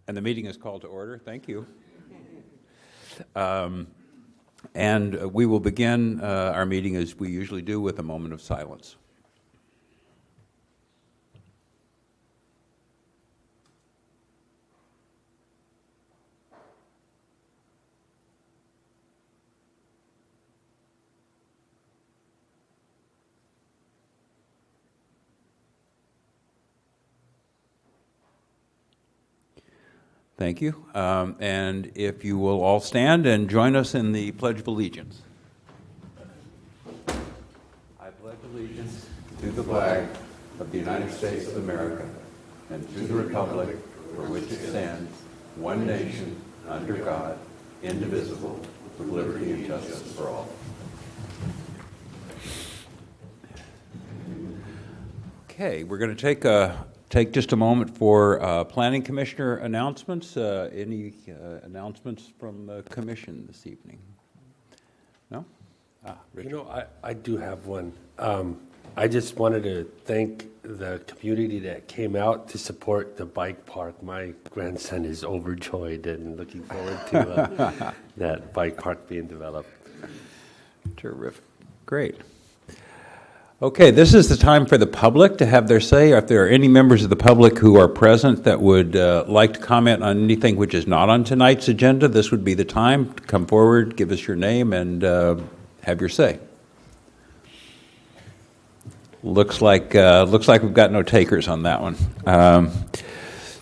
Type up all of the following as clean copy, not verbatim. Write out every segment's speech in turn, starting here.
And the meeting is called to order. Thank you. And we will begin our meeting as we usually do with a moment of silence. Thank you. And if you will all stand and join us in the Pledge of Allegiance. I pledge allegiance to the flag of the United States of America and to the republic for which it stands, one nation, under God, indivisible, with liberty and justice for all. Okay, we're going to take just a moment for Planning Commissioner announcements. Any announcements from the Commission this evening? No? Richard. You know, I do have one. I just wanted to thank the community that came out to support the bike park. My grandson is overjoyed and looking forward to that bike park being developed. Terrific. Great. Okay, this is the time for the public to have their say. If there are any members of the public who are present that would like to comment on anything which is not on tonight's agenda, this would be the time to come forward, give us your name, and have your say. Looks like we've got no takers on that one.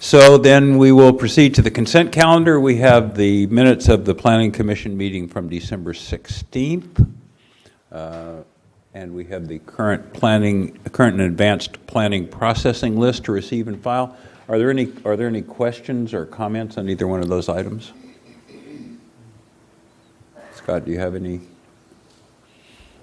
So then we will proceed to the consent calendar. We have the minutes of the Planning Commission meeting from December 16th. And we have the current and advanced planning processing list to receive and file. Are there any questions or comments on either one of those items? Scott, do you have any?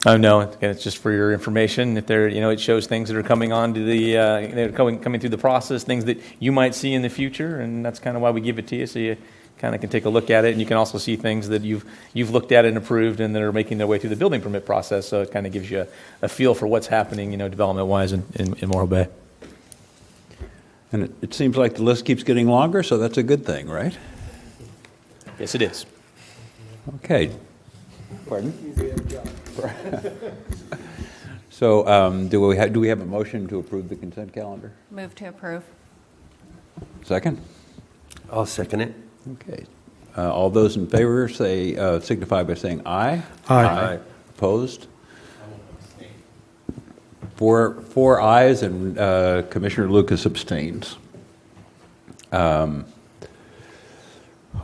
Oh no! Again, it's just for your information. If there, it shows things that are coming on to the, they're coming through the process, things that you might see in the future, and that's kind of why we give it to you, so you kind of can take a look at it, and you can also see things that you've looked at and approved and that are making their way through the building permit process. So it kind of gives you a feel for what's happening, development-wise in Morro Bay. And it seems like the list keeps getting longer, so that's a good thing, right? Yes, it is. Okay. Pardon? So do we have a motion to approve the consent calendar? Move to approve. Second? I'll second it. Okay. All those in favor signify by saying aye. Aye. Opposed? Four ayes, and Commissioner Lucas abstains.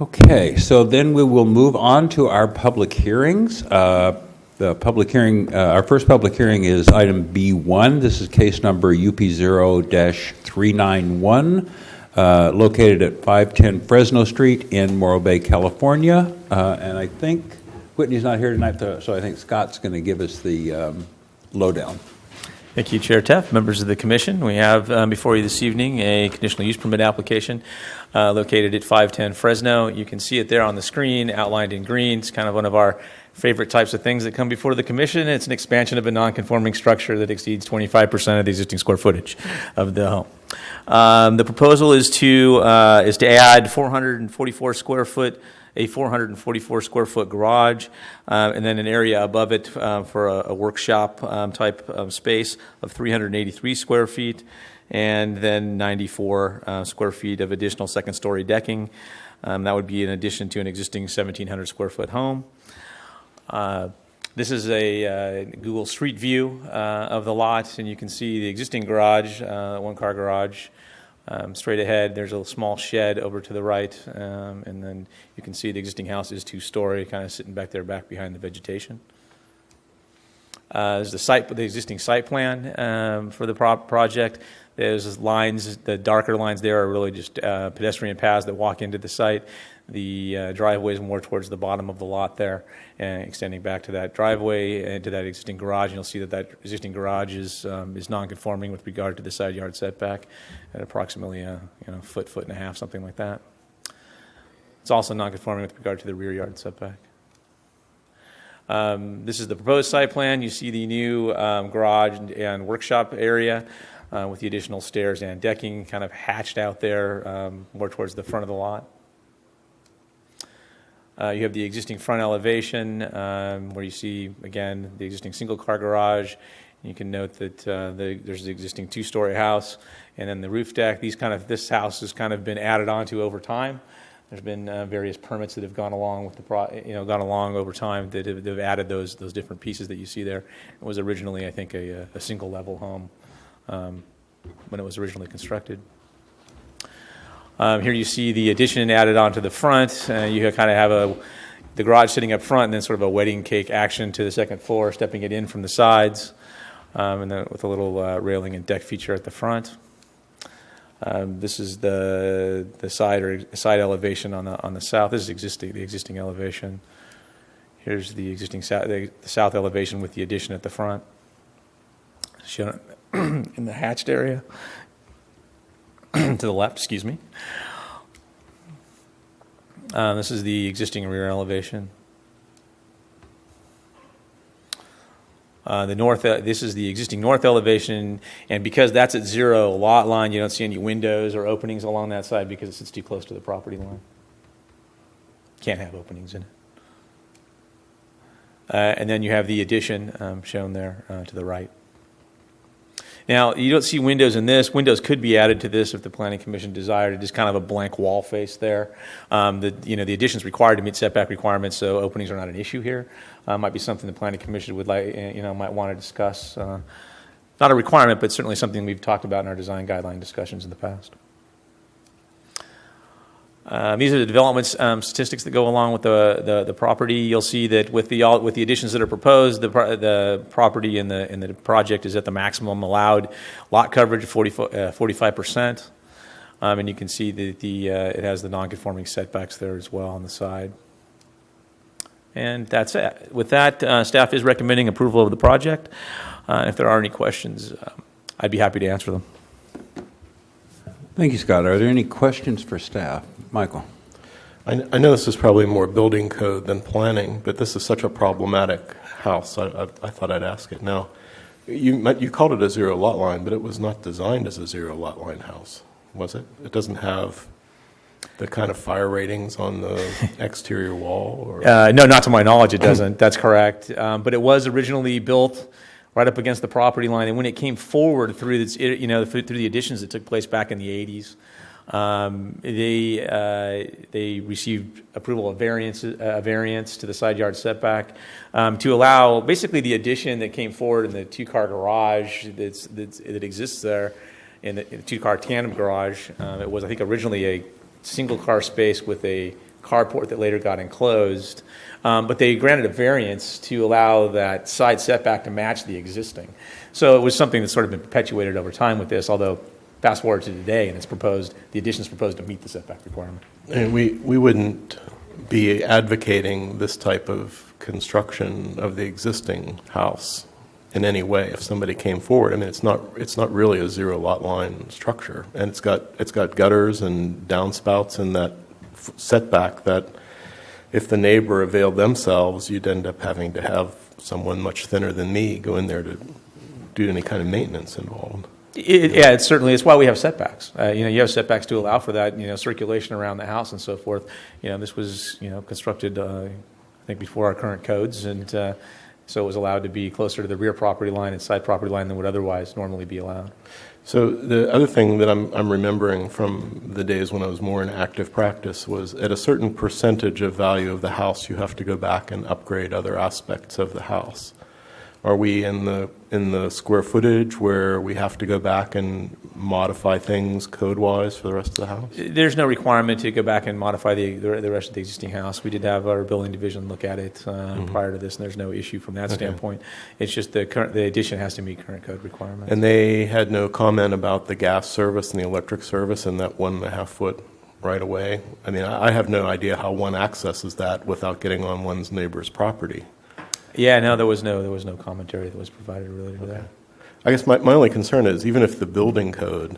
Okay, so then we will move on to our public hearings. The public hearing, our first public hearing is item B1. This is case number UP0-391. Located at 510 Fresno Street in Morro Bay, California. And I think Whitney's not here tonight, so I think Scott's going to give us the lowdown. Thank you, Chair Teff, members of the Commission. We have before you this evening a conditional use permit application located at 510 Fresno. You can see it there on the screen, outlined in green. It's kind of one of our favorite types of things that come before the Commission. It's an expansion of a non-conforming structure that exceeds 25% of the existing square footage of the home. The proposal is to add a 444 square foot garage, and then an area above it for a workshop type space of 383 square feet, and then 94 square feet of additional second story decking. That would be in addition to an existing 1,700 square foot home. This is a Google Street View of the lot, and you can see the existing garage, one-car garage. Straight ahead, there's a small shed over to the right, and then you can see the existing house is two-story, kind of sitting back behind the vegetation. There's the existing site plan for the project. There's lines, the darker lines there are really just pedestrian paths that walk into the site. The driveway is more towards the bottom of the lot there, and extending back to that driveway and to that existing garage. And you'll see that existing garage is non-conforming with regard to the side yard setback at approximately foot and a half, something like that. It's also non-conforming with regard to the rear yard setback. This is the proposed site plan. You see the new garage and workshop area. with the additional stairs and decking kind of hatched out there more towards the front of the lot. You have the existing front elevation where you see, again, the existing single-car garage. You can note that there's the existing two-story house, and then the roof deck. This house has kind of been added onto over time. There's been various permits that have gone along with gone along over time that have added those different pieces that you see there. It was originally, I think, a single-level home when it was originally constructed. Here you see the addition added onto the front. You kind of have the garage sitting up front, and then sort of a wedding cake action to the second floor, stepping it in from the sides, and then with a little railing and deck feature at the front. This is the side elevation on the south. This is the existing elevation. Here's the existing the south elevation with the addition at the front, shown in the hatched area. To the left, excuse me. This is the existing rear elevation. This is the existing north elevation, and because that's at 0 lot line, you don't see any windows or openings along that side because it sits too close to the property line. Can't have openings in it. And then you have the addition shown there to the right. Now, you don't see windows in this. Windows could be added to this if the Planning Commission desired. It is kind of a blank wall face there. The addition is required to meet setback requirements, so openings are not an issue here. Might be something the Planning Commission would might want to discuss. Not a requirement, but certainly something we've talked about in our design guideline discussions in the past. These are the development statistics that go along with the property. You'll see that with the additions that are proposed, the property in the project is at the maximum allowed lot coverage of 45%, and you can see that it has the non-conforming setbacks there as well on the side. And that's it. With that, staff is recommending approval of the project. If there are any questions, I'd be happy to answer them. Thank you, Scott. Are there any questions for staff? Michael. I know this is probably more building code than planning, but this is such a problematic house. I thought I'd ask it. Now, you called it a 0 lot line, but it was not designed as a 0 lot line house, was it? It doesn't have the kind of fire ratings on the exterior wall? Or? No, not to my knowledge, it doesn't. That's correct. But it was originally built right up against the property line, and when it came forward through through the additions that took place back in the 80s, they received approval of variance to the side yard setback to allow basically the addition that came forward in the two-car garage that exists there, in the two-car tandem garage. It was, I think, originally a single-car space with a carport that later got enclosed. But they granted a variance to allow that side setback to match the existing. So it was something that's sort of been perpetuated over time with this, although fast forward to today, and the addition is proposed to meet the setback requirement. And we wouldn't be advocating this type of construction of the existing house in any way if somebody came forward. I mean, it's not really a 0 lot line structure, and it's got gutters and downspouts in that setback that if the neighbor availed themselves, you'd end up having to have someone much thinner than me go in there to do any kind of maintenance involved. It's why we have setbacks. You have setbacks to allow for that, circulation around the house and so forth. This was, constructed, I think, before our current codes, and so it was allowed to be closer to the rear property line and side property line than would otherwise normally be allowed. So the other thing that I'm remembering from the days when I was more in active practice was at a certain percentage of value of the house, you have to go back and upgrade other aspects of the house. Are we in the square footage where we have to go back and modify things code-wise for the rest of the house? There's no requirement to go back and modify the rest of the existing house. We did have our building division look at it prior to this, and there's no issue from that standpoint. It's just the addition has to meet current code requirements. And they had no comment about the gas service and the electric service in that 1.5 foot right away? I mean, I have no idea how one accesses that without getting on one's neighbor's property. Yeah, no, there was no commentary that was provided related to that. I guess my only concern is even if the building code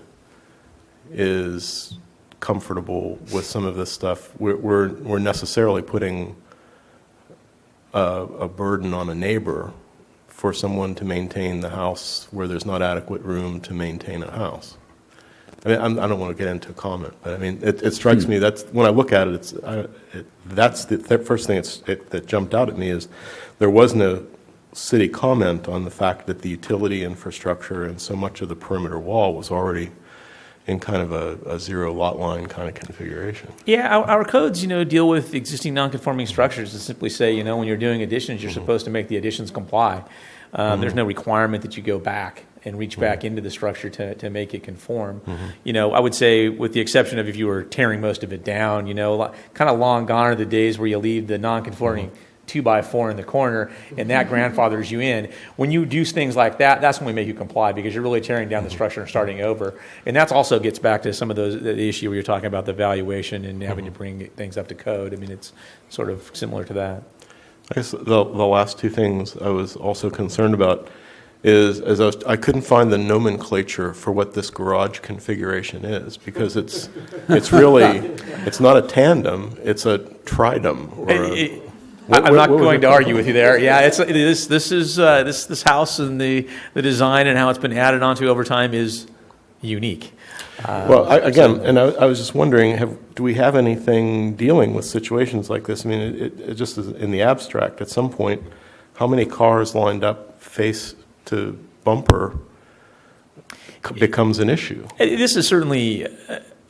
is comfortable with some of this stuff, we're necessarily putting a burden on a neighbor for someone to maintain the house where there's not adequate room to maintain a house. I mean, I don't want to get into a comment, but I mean, it strikes me, that's, when I look at it, that's the first thing that jumped out at me is there was no city comment on the fact that the utility infrastructure and so much of the perimeter wall was already in kind of a zero lot line kind of configuration. Yeah, our codes, deal with existing non-conforming structures and simply say, when you're doing additions, you're supposed to make the additions comply. There's no requirement that you go back and reach back into the structure to make it conform. I would say, with the exception of if you were tearing most of it down, kind of long gone are the days where you leave the non-conforming 2x4 in the corner and that grandfathers you in. When you do things like that, that's when we make you comply, because you're really tearing down the structure and starting over. And that also gets back to some of the issue where you're talking about the valuation and having to bring things up to code. I mean, it's sort of similar to that. I guess the last two things I was also concerned about is I couldn't find the nomenclature for what this garage configuration is, because it's really, it's not a tandem, it's a tridem. I'm not going to argue with you there. Yeah, this house and the design and how it's been added onto over time is unique. Well, I was just wondering, do we have anything dealing with situations like this? I mean, it just is in the abstract. At some point, how many cars lined up face to bumper becomes an issue? This is certainly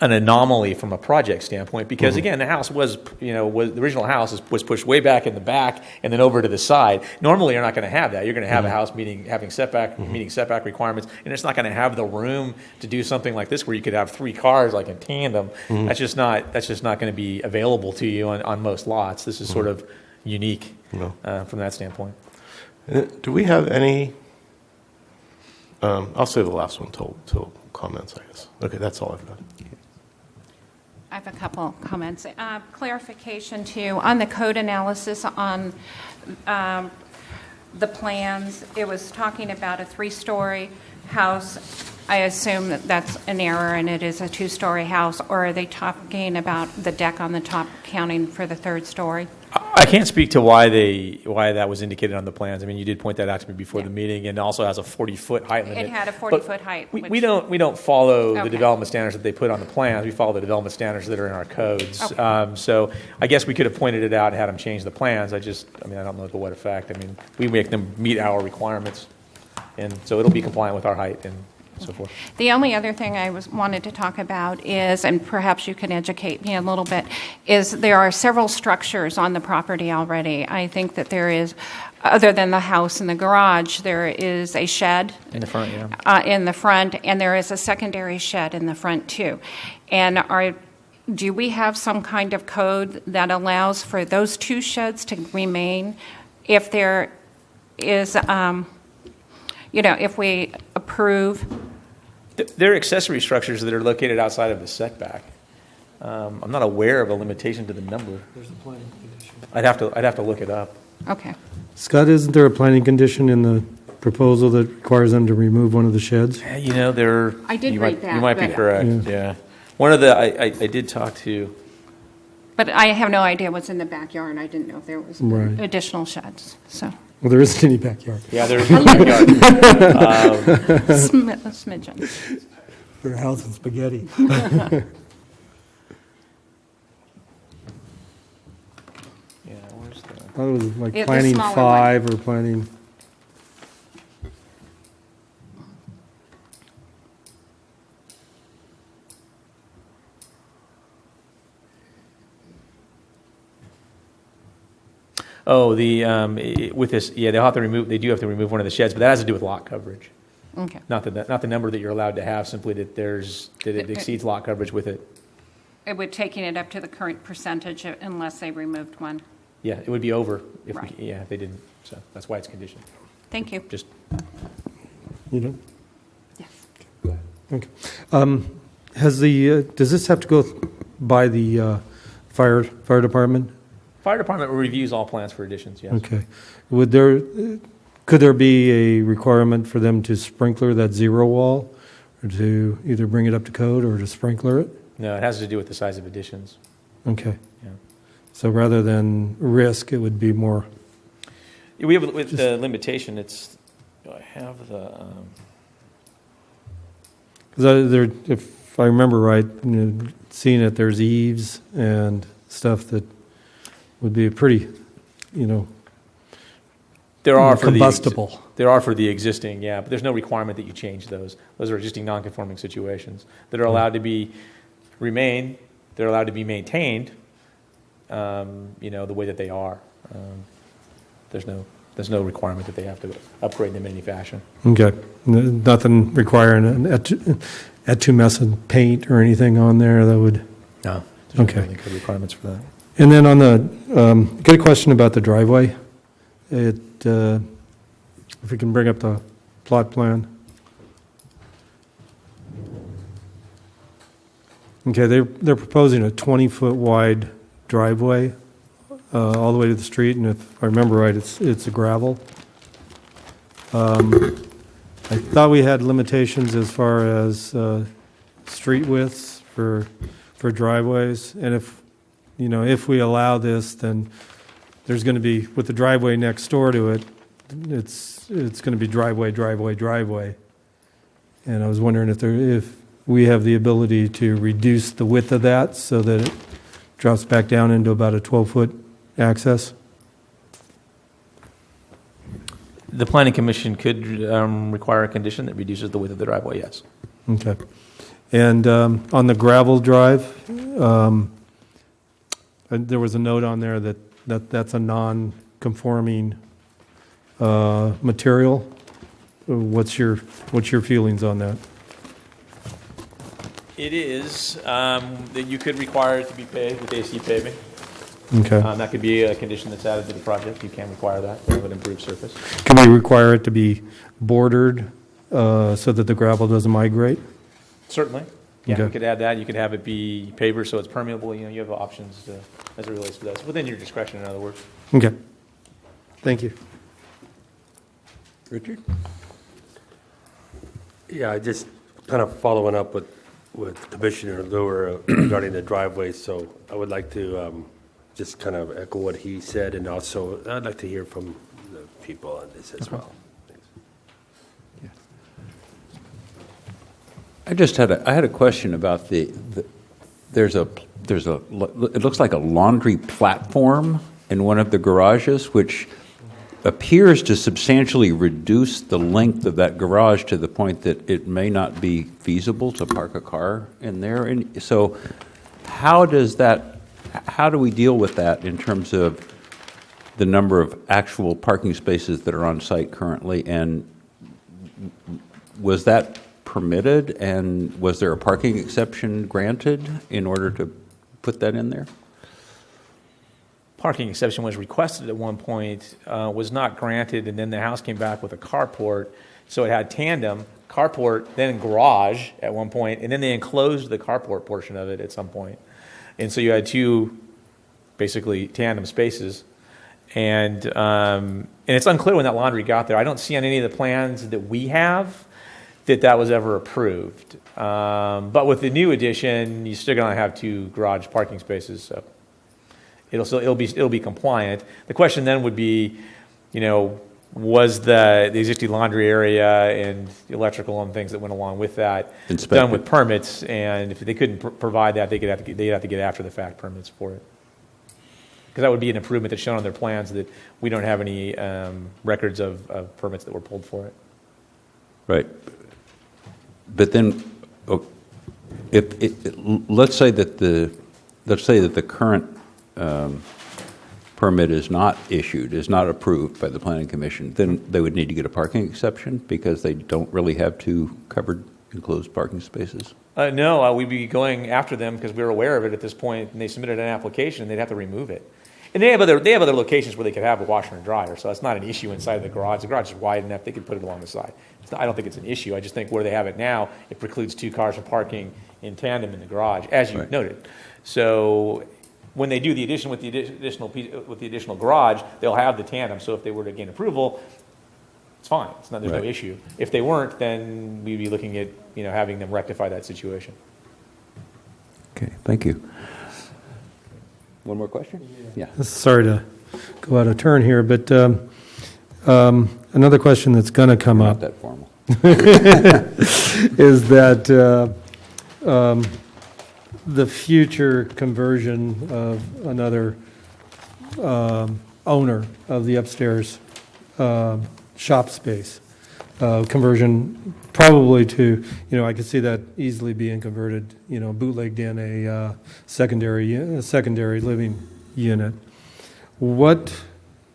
an anomaly from a project standpoint, because again, the house was the original house was pushed way back in the back and then over to the side. Normally, you're not going to have that. You're going to have a house meeting setback requirements, and it's not going to have the room to do something like this where you could have 3 cars like in tandem. That's just not going to be available to you on most lots. This is sort of unique from that standpoint. Do we have any? I'll save the last one till comments, I guess. Okay, that's all I've got. I have a couple comments. Clarification, too, on the code analysis on the plans. It was talking about a 3-story house. I assume that that's an error and it is a 2-story house, or are they talking about the deck on the top counting for the 3rd story? I can't speak to why that was indicated on the plans. I mean, you did point that out to me before the meeting, and also has a 40-foot height limit. It had a 40-foot height. We don't follow the Okay. development standards that they put on the plans. We follow the development standards that are in our codes. Okay. So I guess we could have pointed it out and had them change the plans. I don't know to what effect. I mean, we make them meet our requirements, and so it'll be compliant with our height and so forth. The only other thing I wanted to talk about is, and perhaps you can educate me a little bit, is there are several structures on the property already. I think that there is, other than the house and the garage, there is a shed. In the front, yeah. In the front, and there is a secondary shed in the front, too. And do we have some kind of code that allows for those 2 sheds to remain if there is, if we approve? There are accessory structures that are located outside of the setback. I'm not aware of a limitation to the number. There's a planning condition. I'd have to look it up. Okay. Scott, isn't there a planning condition in the proposal that requires them to remove one of the sheds? Yeah, there. I did read that, You might be but- correct. Yeah. One of the I did talk to. But I have no idea what's in the backyard. I didn't know if there was Right. additional sheds, so. Well, there isn't any backyard. Yeah, there's no backyard. A smidgen. Their house is spaghetti. Yeah, where's the? I thought it was like The planning smaller 5 or planning. Oh, with this, yeah, they do have to remove one of the sheds, but that has to do with lot coverage. Okay. Not the number that you're allowed to have, simply that it exceeds lot coverage with it. It would taking it up to the current percentage unless they removed one. Yeah, it would be over if Right. if they didn't. So that's why it's conditioned. Thank you. Just You know? Yes. Okay. Does this have to go by the fire department? fire department reviews all plans for additions. Yes. Okay. Could there be a requirement for them to sprinkler that 0 wall, or to either bring it up to code or to sprinkler it? No, it has to do with the size of additions. Okay. Yeah. So rather than risk, it would be more. We have with the limitation. It's Do I have the, Because if I remember right, seeing it, there's eaves and stuff that would be pretty, there are for combustible. There are for the existing, yeah, but there's no requirement that you change those. Those are existing non-conforming situations that are allowed to remain, they're allowed to be maintained, the way that they are. There's no requirement that they have to upgrade them in any fashion. Okay. Nothing requiring an etumescent paint or anything on there that would... No. There's Okay. no building code requirements for that. And then on got a question about the driveway. If we can bring up the plot plan. Okay, they're proposing a 20-foot wide driveway all the way to the street, and if I remember right, it's a gravel. I thought we had limitations as far as street widths for driveways, and if we allow this, then there's going to be, with the driveway next door to it, it's going to be driveway. And I was wondering if we have the ability to reduce the width of that so that it drops back down into about a 12-foot access. The planning commission could require a condition that reduces the width of the driveway, yes. Okay. And on the gravel drive, there was a note on there that's a non-conforming material. What's your feelings on that? It is, that you could require it to be paved with AC paving. Okay. That could be a condition that's added to the project. You can require that. That would improve surface. Can we require it to be bordered so that the gravel doesn't migrate? Certainly. Yeah, Okay. you could add that. You could have it be paver so it's permeable. You have options as it relates to that. It's within your discretion, in other words. Okay. Thank you. Richard? Yeah, I just kind of following up with Commissioner Luer regarding the driveway, so I would like to just kind of echo what he said, and also I'd like to hear from the people on this as well. Thanks. I had a question about there's a it looks like a laundry platform in one of the garages, which appears to substantially reduce the length of that garage to the point that it may not be feasible to park a car in there. And so how do we deal with that in terms of the number of actual parking spaces that are on site currently? And was that permitted, and was there a parking exception granted in order to put that in there? Parking exception was requested at one point, was not granted, and then the house came back with a carport. So it had tandem, carport, then garage at one point, and then they enclosed the carport portion of it at some point. And so you had two, basically, tandem spaces. And it's unclear when that laundry got there. I don't see on any of the plans that we have that was ever approved. But with the new addition, you're still going to have two garage parking spaces, so it'll be compliant. The question then would be, was the existing laundry area and the electrical and things that went along with that Inspected. done with permits? And if they couldn't provide that, they'd have to get after the fact permits for it. Because that would be an improvement that's shown on their plans that we don't have any records of permits that were pulled for it. Right. But then, let's say that the current permit is not issued, is not approved by the Planning Commission, then they would need to get a parking exception because they don't really have two covered enclosed parking spaces? No, we'd be going after them because we were aware of it at this point, and they submitted an application, and they'd have to remove it. And they have other locations where they could have a washer and dryer, so that's not an issue inside of the garage. The garage is wide enough; they could put it along the side. I don't think it's an issue. I just think where they have it now, it precludes two cars from parking in tandem in the garage, as you Right. noted. So when they do the addition with the additional garage, they'll have the tandem. So if they were to gain approval, it's fine. There's no Right. issue. If they weren't, then we'd be looking at having them rectify that situation. Okay, thank you. One more question? Yeah. Sorry to go out of turn here, but another question that's going to come Not up that formal. is that the future conversion of another owner of the upstairs shop space, conversion probably to, I could see that easily being converted, bootlegged in a secondary living unit. What,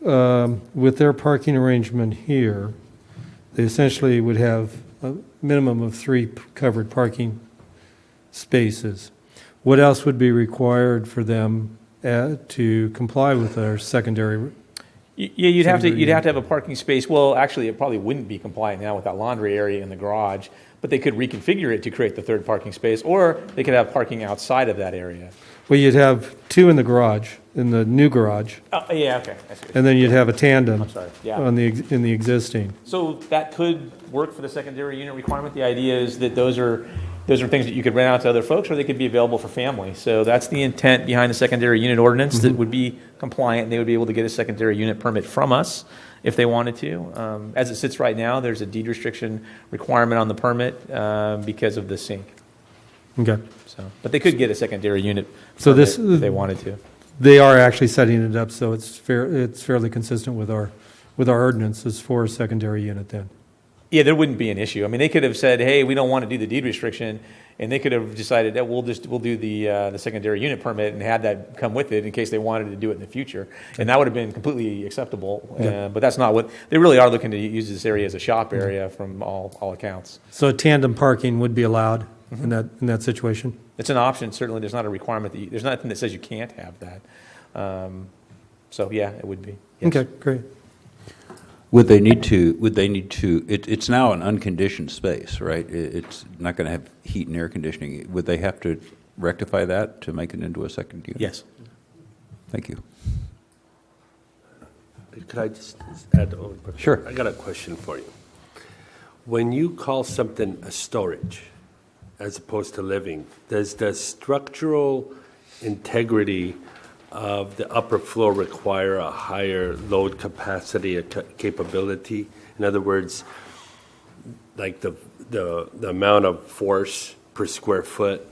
with their parking arrangement here, they essentially would have a minimum of 3 covered parking spaces. What else would be required for them to comply with their secondary? Yeah, you'd have to have a parking space. Well, actually, it probably wouldn't be compliant now with that laundry area in the garage, but they could reconfigure it to create the third parking space, or they could have parking outside of that area. Well, you'd have 2 in the garage, in the new garage, Oh, yeah, okay. I see. and then you'd have a tandem I'm sorry. Yeah. in the existing. So that could work for the secondary unit requirement. The idea is that those are things that you could rent out to other folks, or they could be available for family. So that's the intent behind the secondary unit ordinance, that would be compliant, and they would be able to get a secondary unit permit from us if they wanted to. As it sits right now, there's a deed restriction requirement on the permit because of the sink. Okay. So, but they could get a secondary unit So permit this- if they wanted to. They are actually setting it up so it's fairly consistent with our ordinances for a secondary unit then. Yeah, there wouldn't be an issue. I mean, they could have said, "Hey, we don't want to do the deed restriction," and they could have decided that we'll do the secondary unit permit and had that come with it in case they wanted to do it in the future, and that would have been completely acceptable. Yeah. But that's not what they really are looking to use this area as a shop area from all accounts. So tandem parking would be allowed in that situation? It's an option. Certainly, there's not a requirement there's nothing that says you can't have that. So yeah, it would be. Yes. Okay, great. Would they need to, it's now an unconditioned space, right? It's not going to have heat and air conditioning. Would they have to rectify that to make it into a second unit? Yes. Thank you. Could I just add one question? Sure. I got a question for you. When you call something a storage as opposed to living, does the structural integrity of the upper floor require a higher load capacity or capability? In other words, like the amount of force per square foot.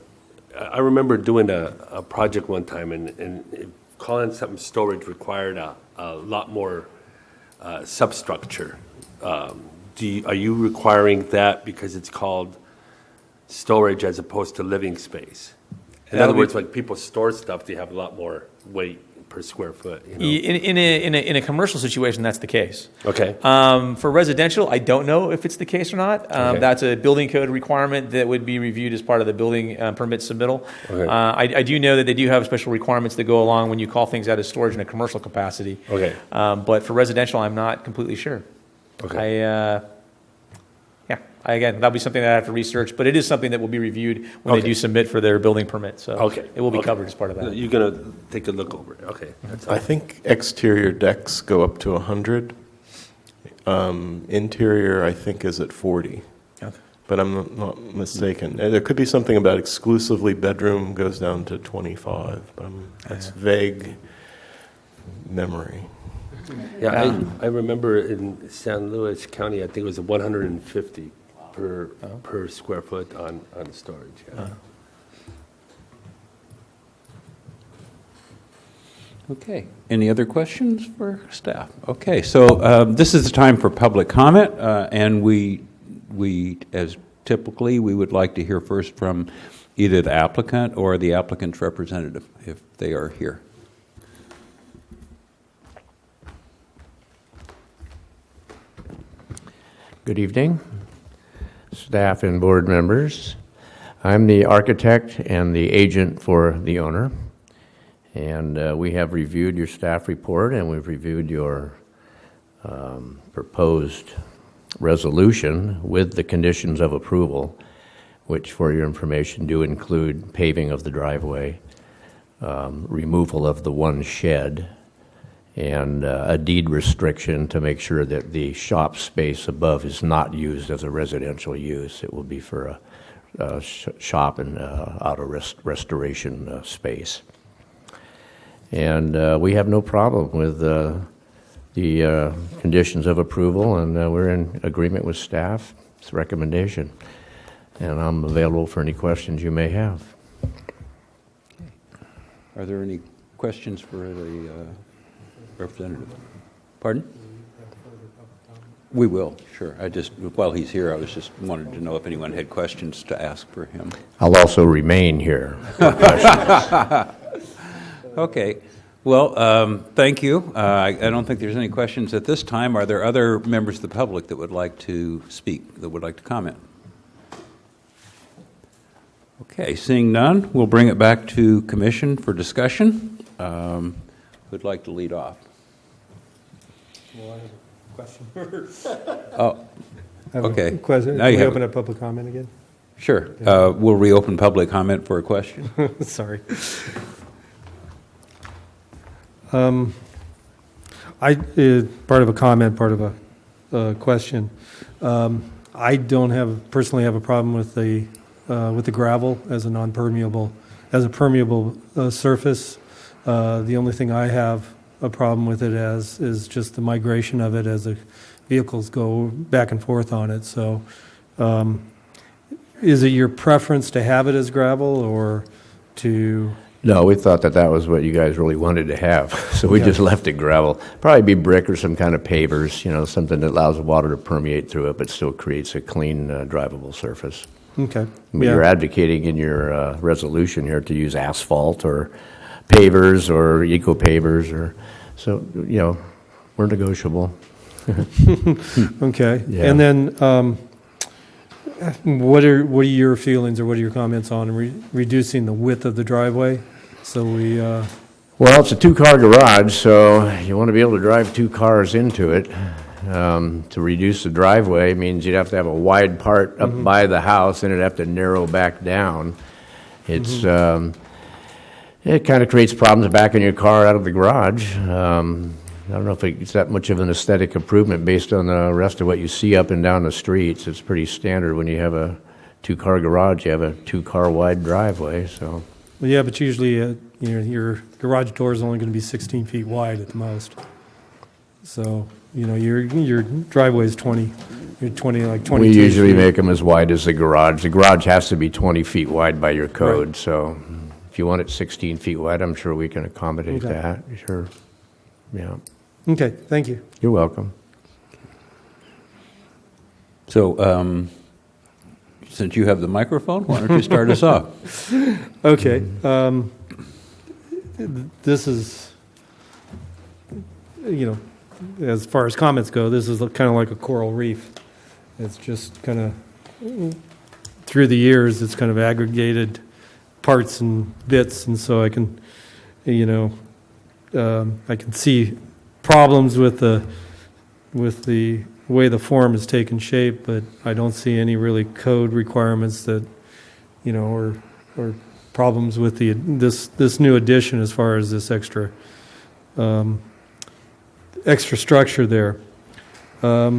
I remember doing a project one time, and calling something storage required a lot more substructure. Are you requiring that because it's called storage as opposed to living space? In other words, like people store stuff, they have a lot more weight per square foot. You know? In a commercial situation, that's the case. Okay. For residential, I don't know if it's the case or not. Okay. That's a building code requirement that would be reviewed as part of the building permit submittal. Okay. I do know that they do have special requirements that go along when you call things out of storage in a commercial capacity. Okay. But for residential, I'm not completely sure. Okay. Again, that'll be something that I have to research, but it is something that will be reviewed when they Okay. do submit for their building permit. So Okay. it will be Okay. covered as part of that. You're going to take a look over it. Okay. That's I think exterior decks go up to 100. Interior, I think, is at 40. Okay. But I'm not mistaken. There could be something about exclusively bedroom goes down to 25, but that's vague memory. Yeah, I remember in San Luis County, I think it was 150 per square foot on storage. Yeah. Okay. Any other questions for staff? Okay, so this is the time for public comment, and we, as typically, we would like to hear first from either the applicant or the applicant's representative, if they are here. Good evening, staff and board members. I'm the architect and the agent for the owner, and we have reviewed your staff report and we've reviewed your proposed resolution with the conditions of approval, which, for your information, do include paving of the driveway, removal of the one shed, and a deed restriction to make sure that the shop space above is not used as a residential use. It will be for a shop and auto restoration space. And we have no problem with the conditions of approval, and we're in agreement with staff's recommendation. And I'm available for any questions you may have. Are there any questions for the representative? Pardon? We will, sure. I just, while he's here, I was just wanted to know if anyone had questions to ask for him. I'll also remain here for questions. Okay. Well, thank you. I don't think there's any questions at this time. Are there other members of the public that would like to speak, that would like to comment? Okay, seeing none, we'll bring it back to commission for discussion. Who'd like to lead off? Well, I have a question. Oh, okay. Question. Now Can you we have open up public comment again? Sure. We'll reopen public comment for a question. Sorry. Part of a comment, part of a question. I don't personally have a problem with the gravel as a non-permeable, as a permeable surface. The only thing I have a problem with it as is just the migration of it as the vehicles go back and forth on it. So, is it your preference to have it as gravel or to? No, we thought that was what you guys really wanted to have, so we just left it gravel. Probably be brick or some kind of pavers, something that allows the water to permeate through it, but still creates a clean, drivable surface. Okay. But you're advocating in your resolution here to use asphalt or pavers or eco pavers, so we're negotiable. Okay. Yeah. And then, what are your feelings or what are your comments on reducing the width of the driveway? So we. Well, it's a two-car garage, so you want to be able to drive two cars into it. To reduce the driveway means you'd have to have a wide part up by the house, and it'd have to narrow back down. It's it kind of creates problems backing your car out of the garage. I don't know if it's that much of an aesthetic improvement based on the rest of what you see up and down the streets. It's pretty standard when you have a two-car garage. You have a two-car wide driveway. So. Well, yeah, but usually your garage door is only going to be 16 feet wide at the most. So your driveway is 20. You're 22 We usually feet. make them as wide as the garage. The garage has to be 20 feet wide by your code. Right. So if you want it 16 feet wide, I'm sure we can accommodate that. Sure. Yeah. Okay, thank you. You're welcome. So, since you have the microphone, why don't you start us off? Okay. This is, as far as comments go, this is kind of like a coral reef. It's just kind of, through the years, it's kind of aggregated parts and bits, and so I can, I can see problems with the way the form has taken shape, but I don't see any really code requirements that, or problems with this new addition as far as this extra structure there. I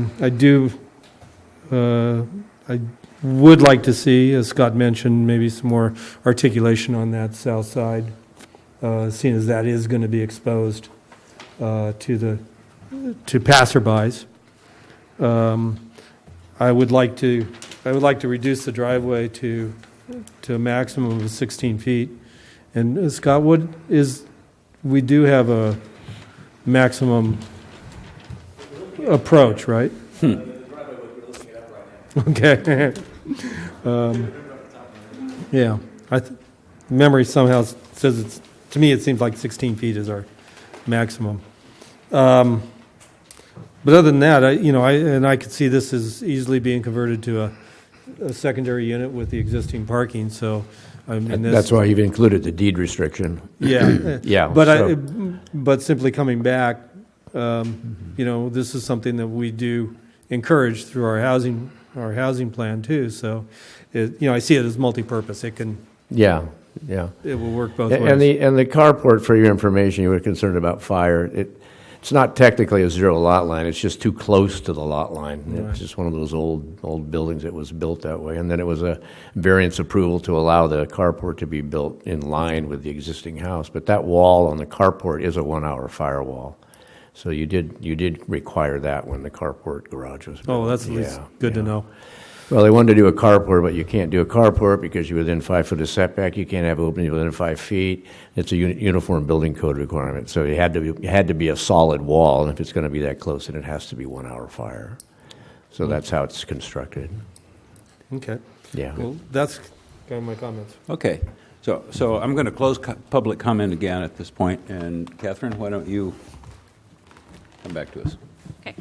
would like to see, as Scott mentioned, maybe some more articulation on that south side, seeing as that is going to be exposed to passerbys. I would like to reduce the driveway to a maximum of 16 feet. And Scott, we do have a maximum approach, right? Okay. Yeah. Memory somehow says to me it seems like 16 feet is our maximum. But other than that, I could see this as easily being converted to a secondary unit with the existing parking. So, that's why you've included the deed restriction. Yeah, yeah. But simply coming back, this is something that we do encourage through our housing plan too. So, I see it as multi-purpose. It can. Yeah. It will work both ways. And the carport, for your information, you were concerned about fire. It's not technically a zero lot line. It's just too close to the lot line. Right. It's just one of those old buildings that was built that way. And then it was a variance approval to allow the carport to be built in line with the existing house. But that wall on the carport is a 1-hour firewall. So you did require that when the carport garage was built. Oh, that's at least Yeah, good to yeah. know. Well, they wanted to do a carport, but you can't do a carport because you're within 5 foot of setback. You can't have openings within 5 feet. It's a uniform building code requirement. So it had to be a solid wall, and if it's going to be that close, then it has to be 1 hour fire. So that's how it's constructed. Okay. Yeah. Well, that's kind of my comments. Okay, so I'm going to close public comment again at this point, and Catherine, why don't you come back to us? Okay.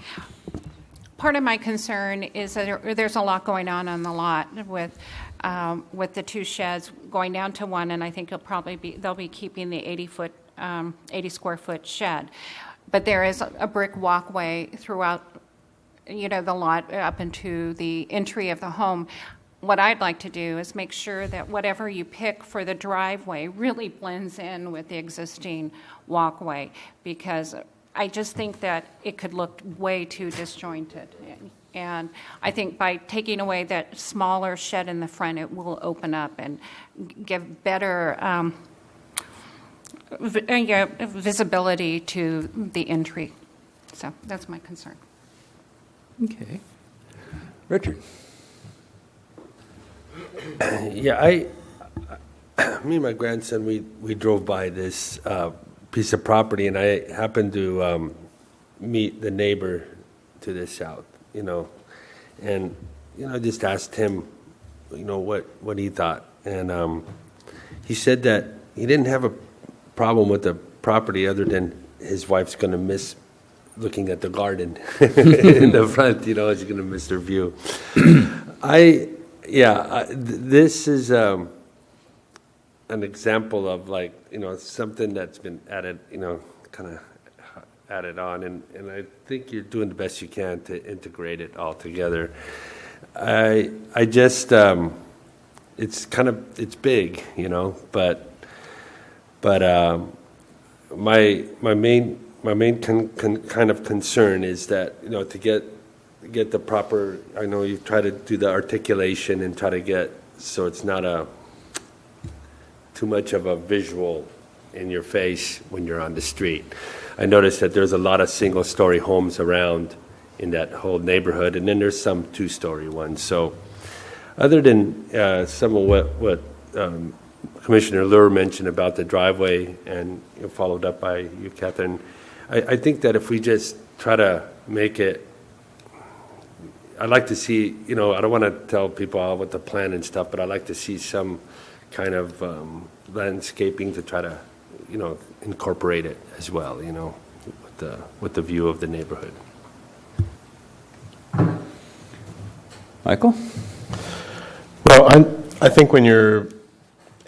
Part of my concern is that there's a lot going on the lot with the two sheds going down to one, and I think they'll be keeping the 80 square foot shed. But there is a brick walkway throughout, the lot up into the entry of the home. What I'd like to do is make sure that whatever you pick for the driveway really blends in with the existing walkway, because I just think that it could look way too disjointed. And I think by taking away that smaller shed in the front, it will open up and give better visibility to the entry. So that's my concern. Okay. Richard? Yeah, me and my grandson, we drove by this piece of property, and I happened to meet the neighbor to the south, and I just asked him, what he thought, and he said that he didn't have a problem with the property other than his wife's going to miss looking at the garden in the front, she's going to miss her view. This is an example of something that's been added, kind of added on, and I think you're doing the best you can to integrate it all together. I just it's big, but my main kind of concern is that to get the proper. I know you try to do the articulation and try to get so it's not too much of a visual in your face when you're on the street. I noticed that there's a lot of single-story homes around in that whole neighborhood, and then there's some two-story ones. So other than some of what Commissioner Lure mentioned about the driveway and followed up by you, Catherine, I think that if we just try to make it, I'd like to see, I don't want to tell people what the plan and stuff, but I'd like to see some kind of landscaping to try to, incorporate it as well, with the view of the neighborhood. Michael? Well, I think when you're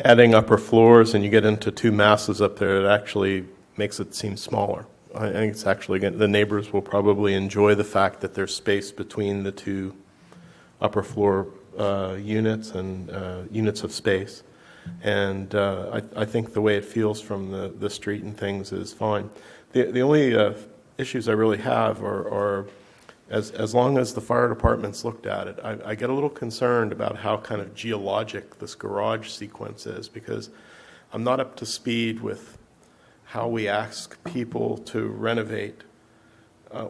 adding upper floors and you get into two masses up there, it actually makes it seem smaller. I think it's actually, the neighbors will probably enjoy the fact that there's space between the two upper floor units and units of space. And I think the way it feels from the street and things is fine. The only issues I really have are as long as the fire department's looked at it, I get a little concerned about how kind of geologic this garage sequence is, because I'm not up to speed with how we ask people to renovate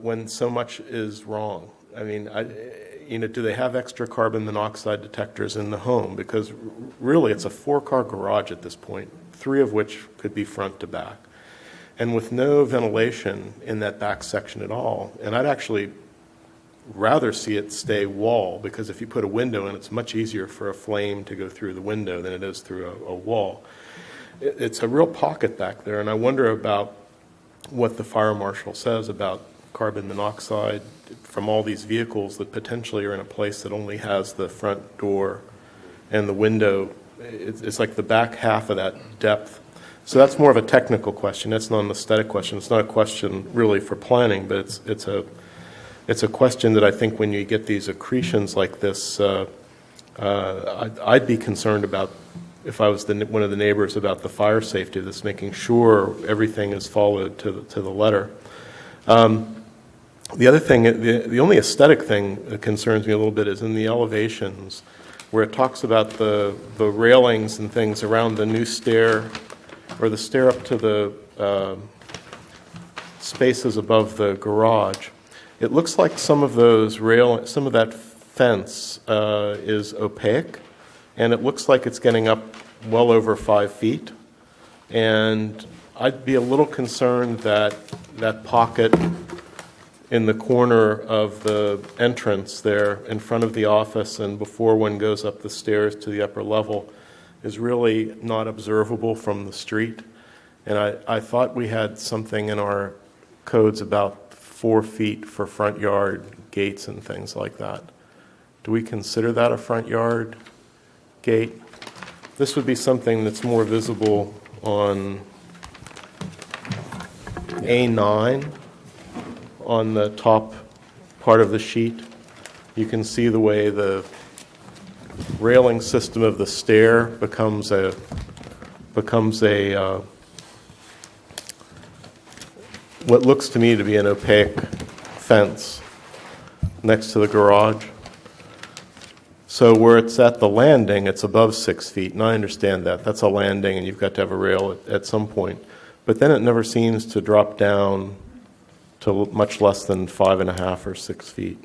when so much is wrong. I mean, do they have extra carbon monoxide detectors in the home? Because really it's a 4-car garage at this point, 3 of which could be front to back. And with no ventilation in that back section at all, and I'd actually rather see it stay wall, because if you put a window in, it's much easier for a flame to go through the window than it is through a wall. It's a real pocket back there, and I wonder about what the fire marshal says about carbon monoxide from all these vehicles that potentially are in a place that only has the front door and the window. It's like the back half of that depth. So that's more of a technical question. That's not an aesthetic question. It's not a question really for planning, but it's a question that I think when you get these accretions like this, I'd be concerned about, if I was one of the neighbors, about the fire safety of this, making sure everything is followed to the letter. The other thing, the only aesthetic thing that concerns me a little bit is in the elevations, where it talks about the railings and things around the new stair, or the stair up to the spaces above the garage, it looks like some of that fence is opaque, and it looks like it's getting up well over 5 feet. And I'd be a little concerned that that pocket in the corner of the entrance there in front of the office and before one goes up the stairs to the upper level is really not observable from the street. And I thought we had something in our codes about 4 feet for front yard gates and things like that. Do we consider that a front yard gate? This would be something that's more visible on A9 on the top part of the sheet. You can see the way the railing system of the stair becomes a what looks to me to be an opaque fence next to the garage. So where it's at the landing, it's above 6 feet, and I understand that. That's a landing, and you've got to have a rail at some point. But then it never seems to drop down to much less than 5.5 or 6 feet.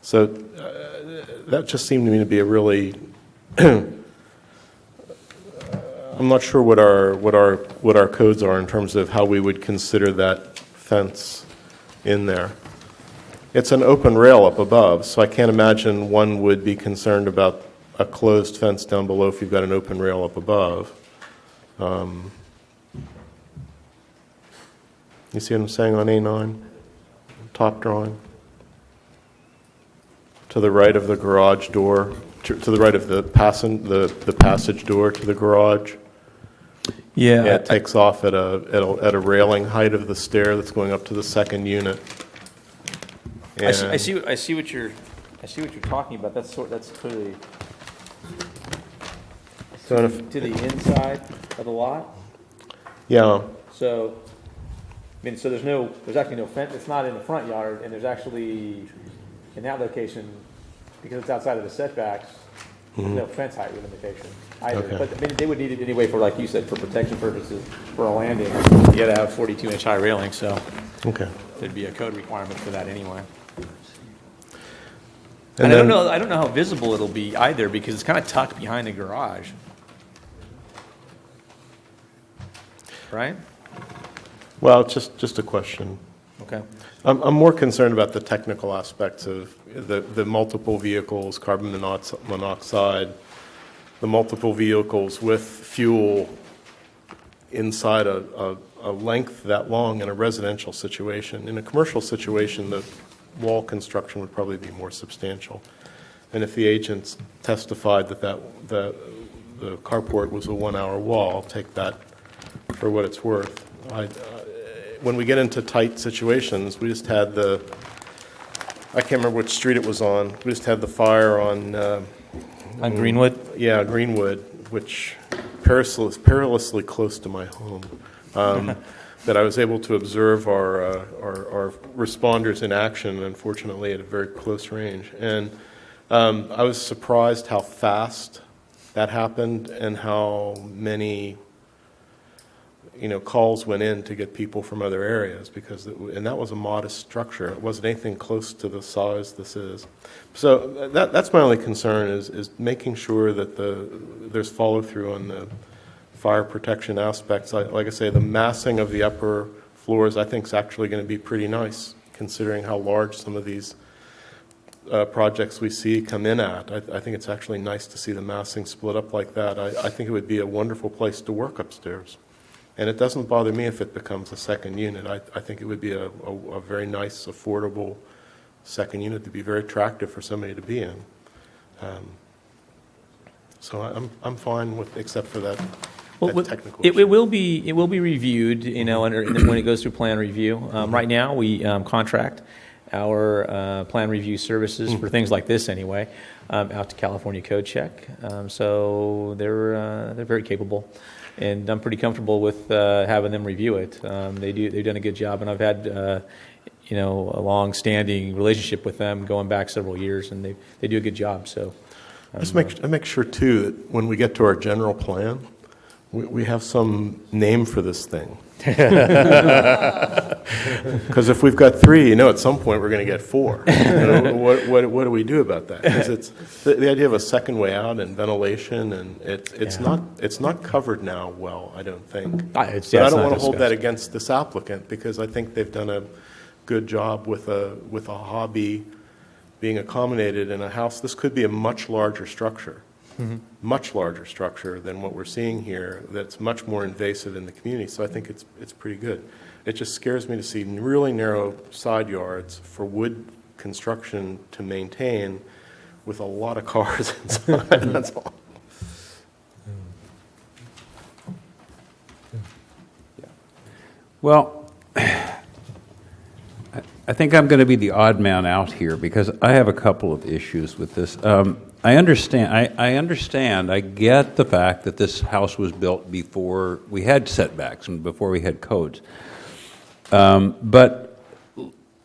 So that just seemed to me to be a really I'm not sure what our codes are in terms of how we would consider that fence in there. It's an open rail up above, so I can't imagine one would be concerned about a closed fence down below if you've got an open rail up above. You see what I'm saying on A9? Top drawing. To the right of the garage door, to the right of the passage door to the garage. Yeah. It takes off at a railing height of the stair that's going up to the second unit. I see what you're talking about. That's clearly So to the inside of the lot. yeah, So, I mean, so there's actually no fence. It's not in the front yard, and there's actually in that location, because it's outside of the setbacks, there's no fence height limitation either. Okay. But I mean, they would need it anyway for, like you said, for protection purposes for a landing. You got to have 42-inch high railing, so okay. there'd be a code requirement for that anyway. And And then- I don't know how visible it'll be either, because it's kind of tucked behind the garage. Right? Well, just a question. Okay. I'm more concerned about the technical aspects of the multiple vehicles, carbon monoxide, the multiple vehicles with fuel inside a length that long in a residential situation. In a commercial situation, the wall construction would probably be more substantial. And if the agents testified that the carport was a 1-hour wall, I'll take that for what it's worth. When we get into tight situations, we just had I can't remember which street it was on. We just had the fire on Greenwood? Yeah, Greenwood, which perilously close to my home. That I was able to observe our responders in action, unfortunately, at a very close range. And I was surprised how fast that happened and how many calls went in to get people from other areas, and that was a modest structure. It wasn't anything close to the size this is. So that's my only concern is making sure that there's follow through on the fire protection aspects. Like I say, the massing of the upper floors I think is actually going to be pretty nice, considering how large some of these projects we see come in at. I think it's actually nice to see the massing split up like that. I think it would be a wonderful place to work upstairs. And it doesn't bother me if it becomes a second unit. I think it would be a very nice, affordable second unit to be very attractive for somebody to be in. So I'm fine with, except for that technical issue. It will be reviewed, when it goes through plan review. Right now, we contract our plan review services for things like this anyway, out to California Code Check. So they're very capable. And I'm pretty comfortable with having them review it. They've done a good job, and I've had a long-standing relationship with them going back several years, and they do a good job. So Just make sure too that when we get to our general plan, We have some name for this thing. Because if we've got 3, at some point we're going to get 4. What do we do about that? Because it's the idea of a second way out and ventilation, and it's not covered now well, I don't think. But I don't want to hold that against this applicant, because I think they've done a good job with a hobby being accommodated in a house. This could be a much larger structure. Mm-hmm. Much larger structure than what we're seeing here, that's much more invasive in the community. So I think it's pretty good. It just scares me to see really narrow side yards for wood construction to maintain with a lot of cars inside. That's all. Well, I think I'm going to be the odd man out here because I have a couple of issues with this. I understand. I get the fact that this house was built before we had setbacks and before we had codes. But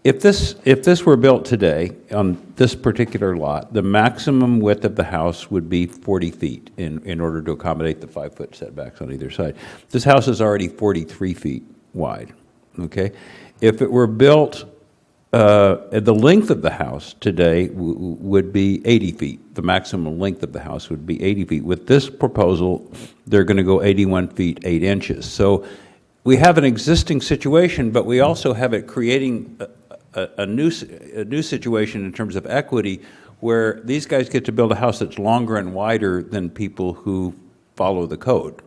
if this were built today on this particular lot, the maximum width of the house would be 40 feet in order to accommodate the 5-foot setbacks on either side. This house is already 43 feet wide. Okay, if it were built. The length of the house today would be 80 feet. The maximum length of the house would be 80 feet. With this proposal, they're going to go 81 feet, 8 inches. So we have an existing situation, but we also have it creating a new situation in terms of equity, where these guys get to build a house that's longer and wider than people who follow the code.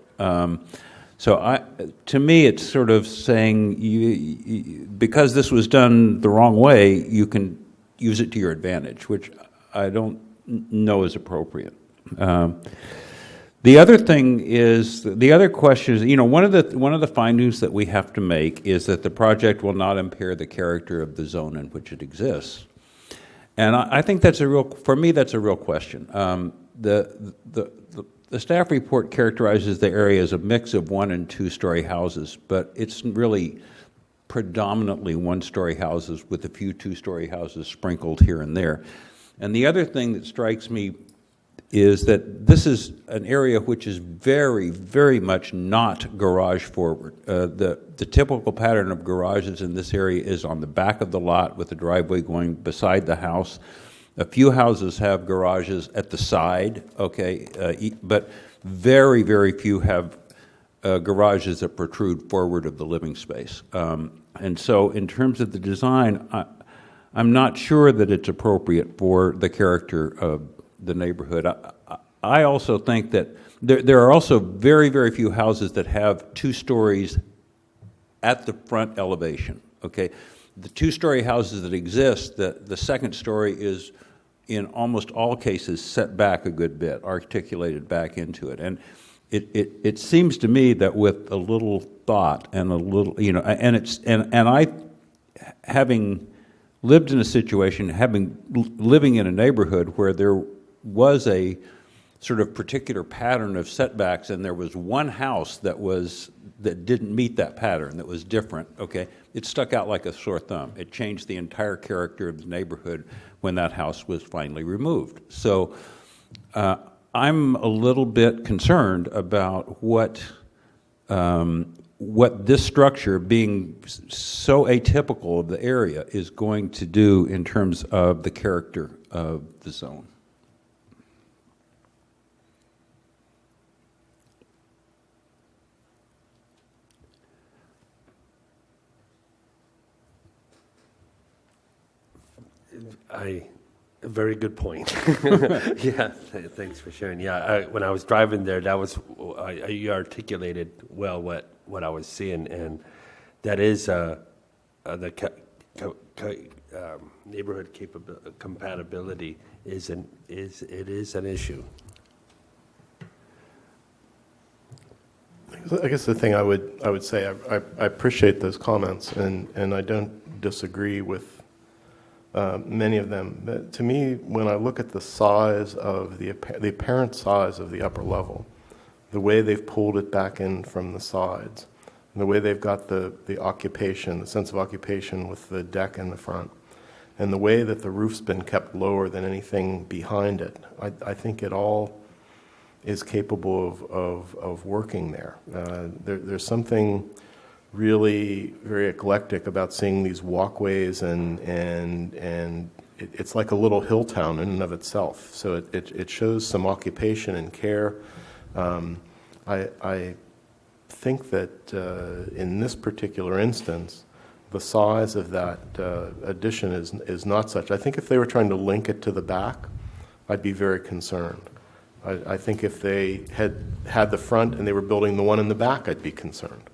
So to me, it's sort of saying, because this was done the wrong way, you can use it to your advantage, which I don't know is appropriate. The other thing is, the other question is, one of the findings that we have to make is that the project will not impair the character of the zone in which it exists. And I think that's for me, that's a real question. The staff report characterizes the area as a mix of 1- and 2-story houses, but it's really predominantly 1-story houses with a few 2-story houses sprinkled here and there. And the other thing that strikes me is that this is an area which is very, very much not garage forward. The typical pattern of garages in this area is on the back of the lot with the driveway going beside the house. A few houses have garages at the side, okay, but very, very few have garages that protrude forward of the living space. And so in terms of the design, I'm not sure that it's appropriate for the character of the neighborhood. I also think that there are also very, very few houses that have 2 stories at the front elevation, okay? The 2-story houses that exist, the second story is in almost all cases set back a good bit, articulated back into it. And it seems to me that with a little thought and a little, and I, having lived in a situation, living in a neighborhood where there was a sort of particular pattern of setbacks, and there was one house that didn't meet that pattern, that was different, okay, it stuck out like a sore thumb. It changed the entire character of the neighborhood when that house was finally removed. So I'm a little bit concerned about what this structure, being so atypical of the area, is going to do in terms of the character of the zone. A very good point. Yeah, thanks for sharing. Yeah, when I was driving there, that was you articulated well what I was seeing, and that is the neighborhood compatibility is an issue. I guess the thing I would say, I appreciate those comments, and I don't disagree with many of them. But to me, when I look at the size of the apparent size of the upper level, the way they've pulled it back in from the sides, and the way they've got the occupation, the sense of occupation with the deck in the front, and the way that the roof's been kept lower than anything behind it, I think it all is capable of working there. There's something really very eclectic about seeing these walkways, and it's like a little hill town in and of itself. So it shows some occupation and care. I think that in this particular instance, the size of that addition is not such. I think if they were trying to link it to the back, I'd be very concerned. I think if they had the front and they were building the one in the back, I'd be concerned.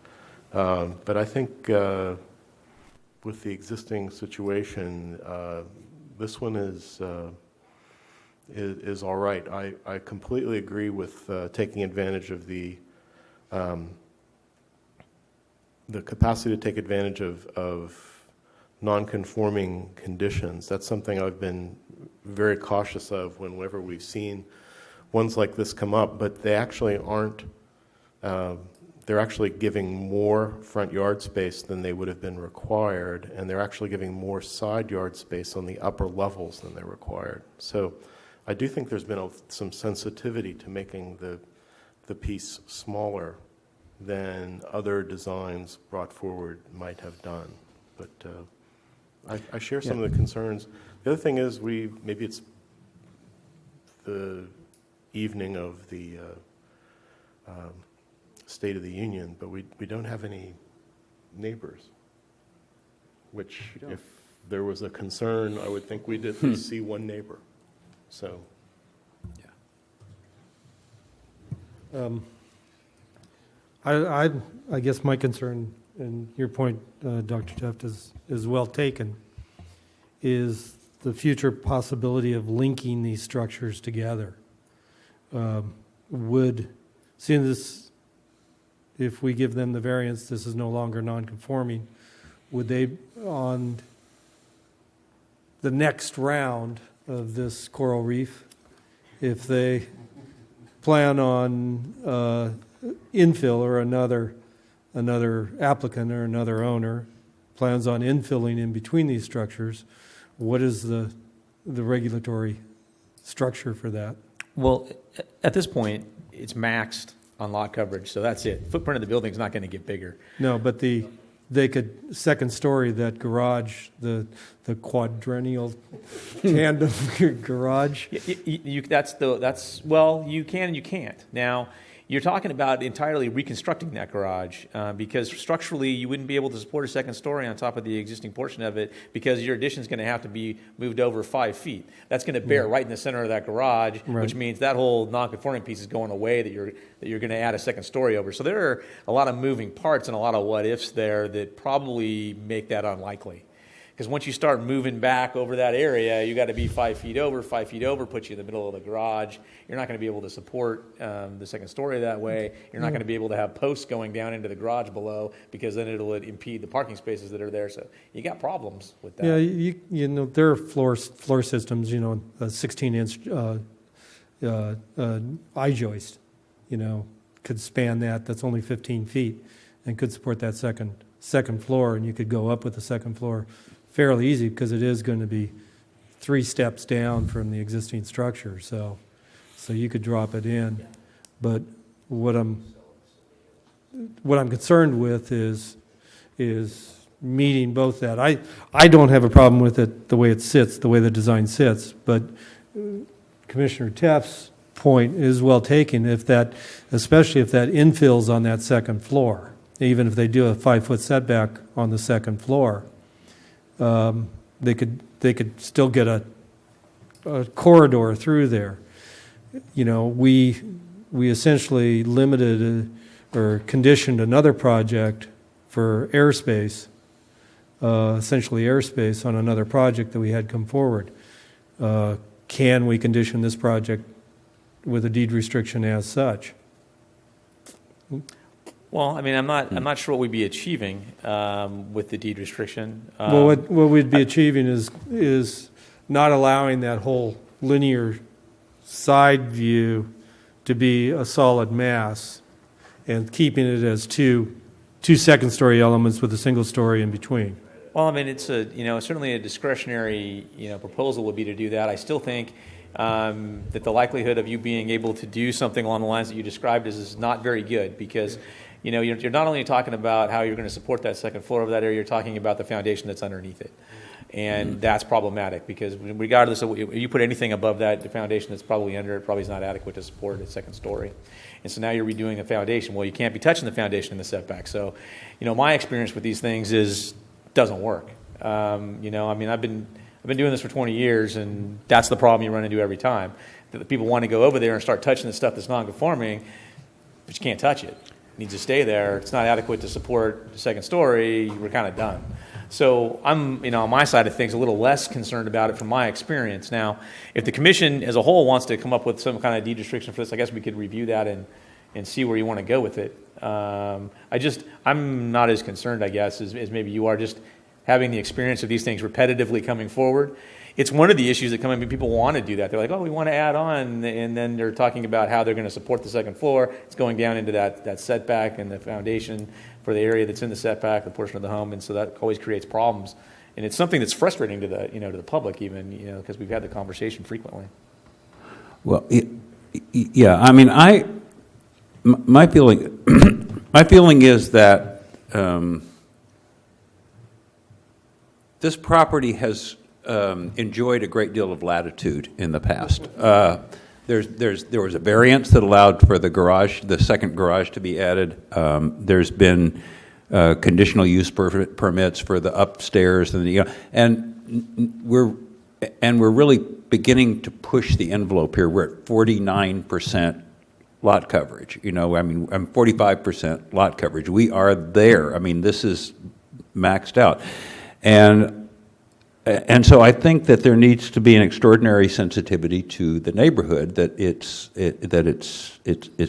But I think with the existing situation, this one is all right. I completely agree with taking advantage of the capacity to take advantage of non-conforming conditions. That's something I've been very cautious of whenever we've seen ones like this come up, but they actually aren't. They're actually giving more front yard space than they would have been required, and they're actually giving more side yard space on the upper levels than they're required. So I do think there's been some sensitivity to making the piece smaller than other designs brought forward might have done. But I share some of the concerns. The other thing is maybe it's the evening of the State of the Union, but we don't have any neighbors, which if there was a concern, I would think we'd at least see one neighbor. So, I guess my concern, and your point, Dr. Teft, is well taken, is the future possibility of linking these structures together. Seeing this, if we give them the variance, this is no longer non-conforming, would they, on the next round of this coral reef, if they plan on infill, or another applicant or another owner plans on infilling in between these structures, what is the regulatory structure for that? Well, at this point, it's maxed on lot coverage, so that's it. Footprint of the building is not going to get bigger. No, but they could second story that garage, the quadrennial tandem garage. Well, you can and you can't. Now, you're talking about entirely reconstructing that garage because structurally you wouldn't be able to support a second story on top of the existing portion of it because your addition is going to have to be moved over 5 feet. That's going to bear right in the center of that garage, Right. which means that whole non-conforming piece is going away that you're going to add a second story over. So there are a lot of moving parts and a lot of what-ifs there that probably make that unlikely. Because once you start moving back over that area, you got to be 5 feet over. 5 feet over puts you in the middle of the garage. You're not going to be able to support the second story that way. You're not going to be able to have posts going down into the garage below because then it'll impede the parking spaces that are there. So you got problems with that. Yeah, you know, there are floor systems, you know, a 16-inch I-joist, you know, could span that. That's only 15 feet and could support that second floor, and you could go up with the second floor fairly easy because it is going to be 3 steps down from the existing structure, so you could drop it in. But what I'm concerned with is meeting both that. I don't have a problem with it the way it sits, the way the design sits, but Commissioner Teft's point is well taken. Especially if that infills on that second floor, even if they do a 5-foot setback on the second floor. They could still get a corridor through there. You know, we essentially limited or conditioned another project for airspace, essentially airspace on another project that we had come forward. Can we condition this project with a deed restriction as such? Well, I mean, I'm not sure what we'd be achieving with the deed restriction. Well, what we'd be achieving is not allowing that whole linear side view to be a solid mass, and keeping it as two second-story elements with a single story in between. Well, I mean, it's certainly a discretionary proposal would be to do that. I still think that the likelihood of you being able to do something along the lines that you described is not very good, because you're not only talking about how you're going to support that second floor of that area, you're talking about the foundation that's underneath it. And that's problematic, because regardless of you put anything above that, the foundation that's probably under it probably is not adequate to support a second story. And so now you're redoing the foundation. Well, you can't be touching the foundation in the setback. So, my experience with these things is doesn't work. I've been doing this for 20 years, and that's the problem you run into every time. That the people want to go over there and start touching the stuff that's non-conforming, but you can't touch it. It needs to stay there. It's not adequate to support the second story. We're kind of done. So I'm, on my side of things, a little less concerned about it from my experience. Now, if the commission as a whole wants to come up with some kind of deed restriction for this, I guess we could review that and see where you want to go with it. I'm not as concerned, I guess, as maybe you are, just having the experience of these things repetitively coming forward. It's one of the issues that come in. People want to do that. They're like, oh, we want to add on, and then they're talking about how they're going to support the second floor. It's going down into that setback and the foundation for the area that's in the setback, the portion of the home, and so that always creates problems. And it's something that's frustrating to the public even, because we've had the conversation frequently. Well, yeah. I mean, my feeling is that this property has enjoyed a great deal of latitude in the past. There was a variance that allowed for the second garage to be added. There's been conditional use permits for the upstairs, and we're really beginning to push the envelope here. We're at 49% lot coverage. I'm 45% lot coverage. We are there. I mean, this is maxed out, and so I think that there needs to be an extraordinary sensitivity to the neighborhood that it's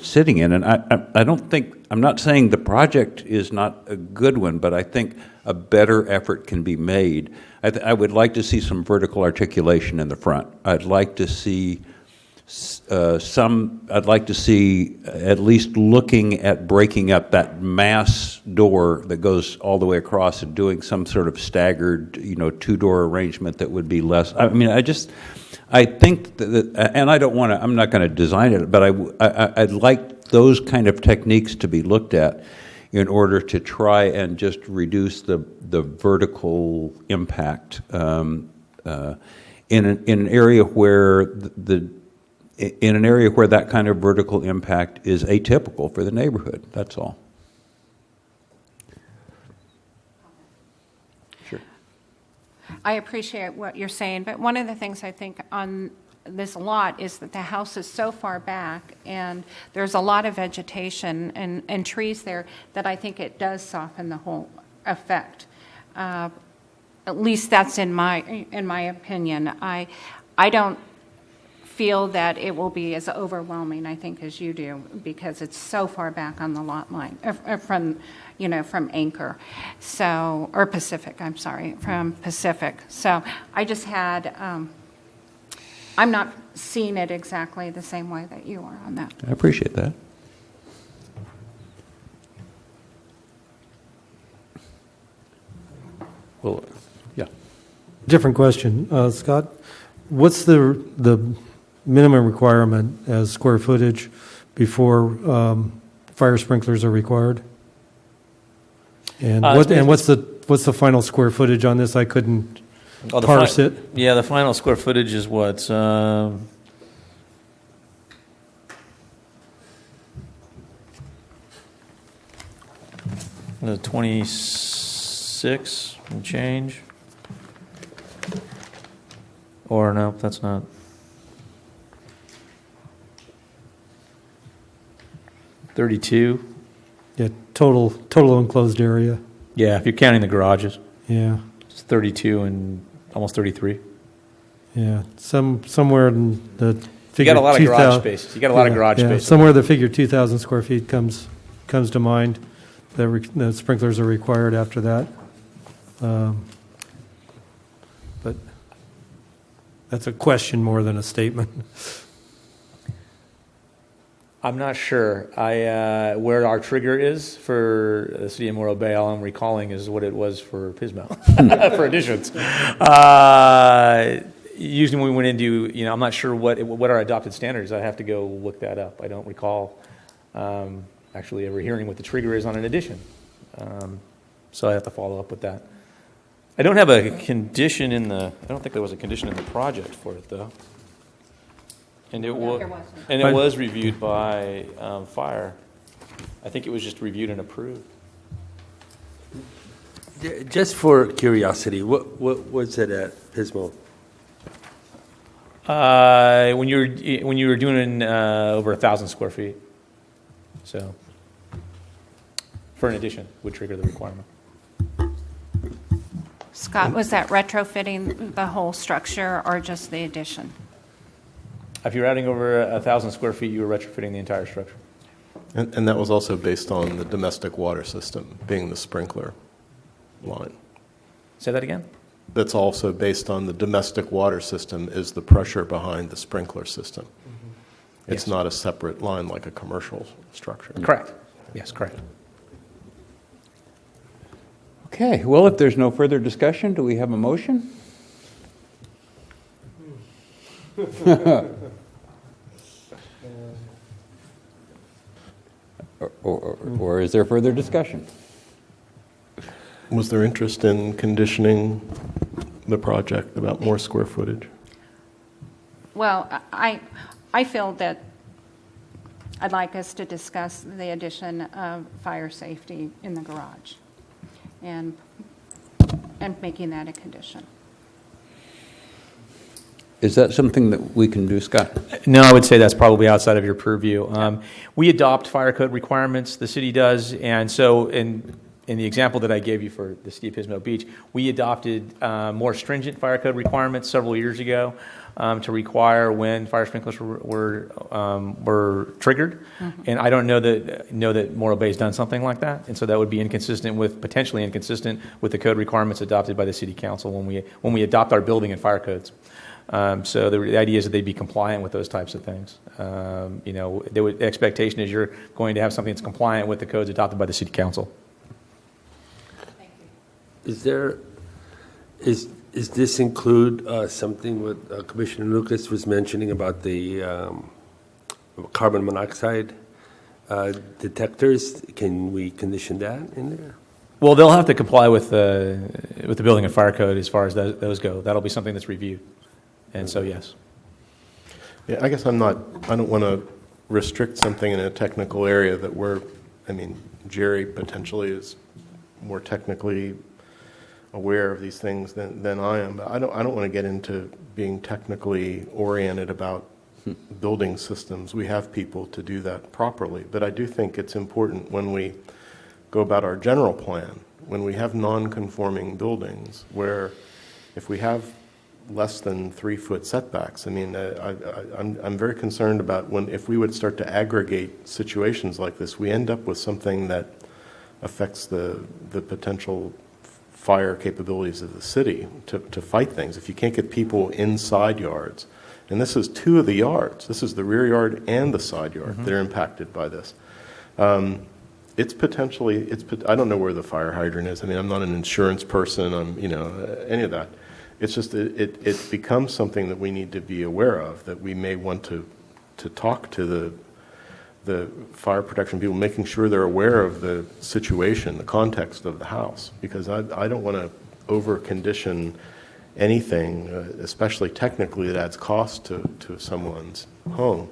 sitting in. And I'm not saying the project is not a good one, but I think a better effort can be made. I would like to see some vertical articulation in the front. I'd like to see I'd like to see at least looking at breaking up that mass door that goes all the way across and doing some sort of staggered, two-door arrangement that would be less. I mean, I think that, and I'm not going to design it, but I'd like those kind of techniques to be looked at in order to try and just reduce the vertical impact in an area where that kind of vertical impact is atypical for the neighborhood. That's all. Sure. I appreciate what you're saying, but one of the things I think on this lot is that the house is so far back and there's a lot of vegetation and trees there that I think it does soften the whole effect. At least that's in my opinion. I don't feel that it will be as overwhelming, I think, as you do, because it's so far back on the lot line from Anchor, or Pacific. I'm sorry, from Pacific. So I just had. I'm not seeing it exactly the same way that you are on that. I appreciate that. Well, yeah. Different question, Scott. What's the minimum requirement as square footage before fire sprinklers are required? And what's the final square footage on this? I couldn't parse it. Yeah, the final square footage is what? The 26 and change. Or no, that's not. 32. Yeah, total enclosed area. Yeah, if you're counting the garages, Yeah, it's 32 and almost 33. yeah. Somewhere in the figure. You got a lot of garage 2,000 space. You got a lot of garage space. Somewhere the figure 2,000 square feet comes to mind. The sprinklers are required after that. But that's a question more than a statement. I'm not sure. Where our trigger is for the city of Morro Bay, all I'm recalling is what it was for Pismo, for additions. Usually when we went into, I'm not sure what our adopted standards. I have to go look that up. I don't recall actually ever hearing what the trigger is on an addition. So I have to follow up with that. I don't have a condition I don't think there was a condition in the project for it, though. And it was, there wasn't. and it was reviewed by fire. I think it was just reviewed and approved. Just for curiosity, what was it at Pismo? When you were doing over 1,000 square feet, so for an addition would trigger the requirement. Scott, was that retrofitting the whole structure or just the addition? If you're adding over 1,000 square feet, you were retrofitting the entire structure. And that was also based on the domestic water system being the sprinkler line. Say that again? That's also based on the domestic water system is the pressure behind the sprinkler system. It's Yes. not a separate line like a commercial structure. Correct. Yes, correct. Okay, well, if there's no further discussion, do we have a motion? Or is there further discussion? Was there interest in conditioning the project about more square footage? Well, I feel that I'd like us to discuss the addition of fire safety in the garage and making that a condition. Is that something that we can do, Scott? No, I would say that's probably outside of your purview. We adopt fire code requirements, the city does, and so in the example that I gave you for the City of Pismo Beach, we adopted more stringent fire code requirements several years ago to require when fire sprinklers were triggered. And I don't know that Morro Bay's done something like that, and so that would be potentially inconsistent with the code requirements adopted by the City Council when we adopt our building and fire codes. So the idea is that they'd be compliant with those types of things. The expectation is you're going to have something that's compliant with the codes adopted by the City Council. Is this include something what Commissioner Lucas was mentioning about the carbon monoxide detectors? Can we condition that in there? Well, they'll have to comply with the building and fire code as far as those go. That'll be something that's reviewed. And so, yes. Yeah, I guess I don't want to restrict something in a technical area that Jerry potentially is more technically aware of these things than I am. But I don't want to get into being technically oriented about building systems. We have people to do that properly. But I do think it's important when we go about our general plan, when we have non-conforming buildings, where if we have less than 3-foot setbacks. I'm very concerned about if we would start to aggregate situations like this, we end up with something that affects the potential fire capabilities of the city to fight things. If you can't get people inside yards, and this is 2 of the yards, this is the rear yard and the side yard, they're impacted by this. It's potentially, I don't know where the fire hydrant is. I'm not an insurance person, any of that. It's just it becomes something that we need to be aware of, that we may want to talk to the fire protection people, making sure they're aware of the situation, the context of the house, because I don't want to over-condition anything, especially technically, that adds cost to someone's home.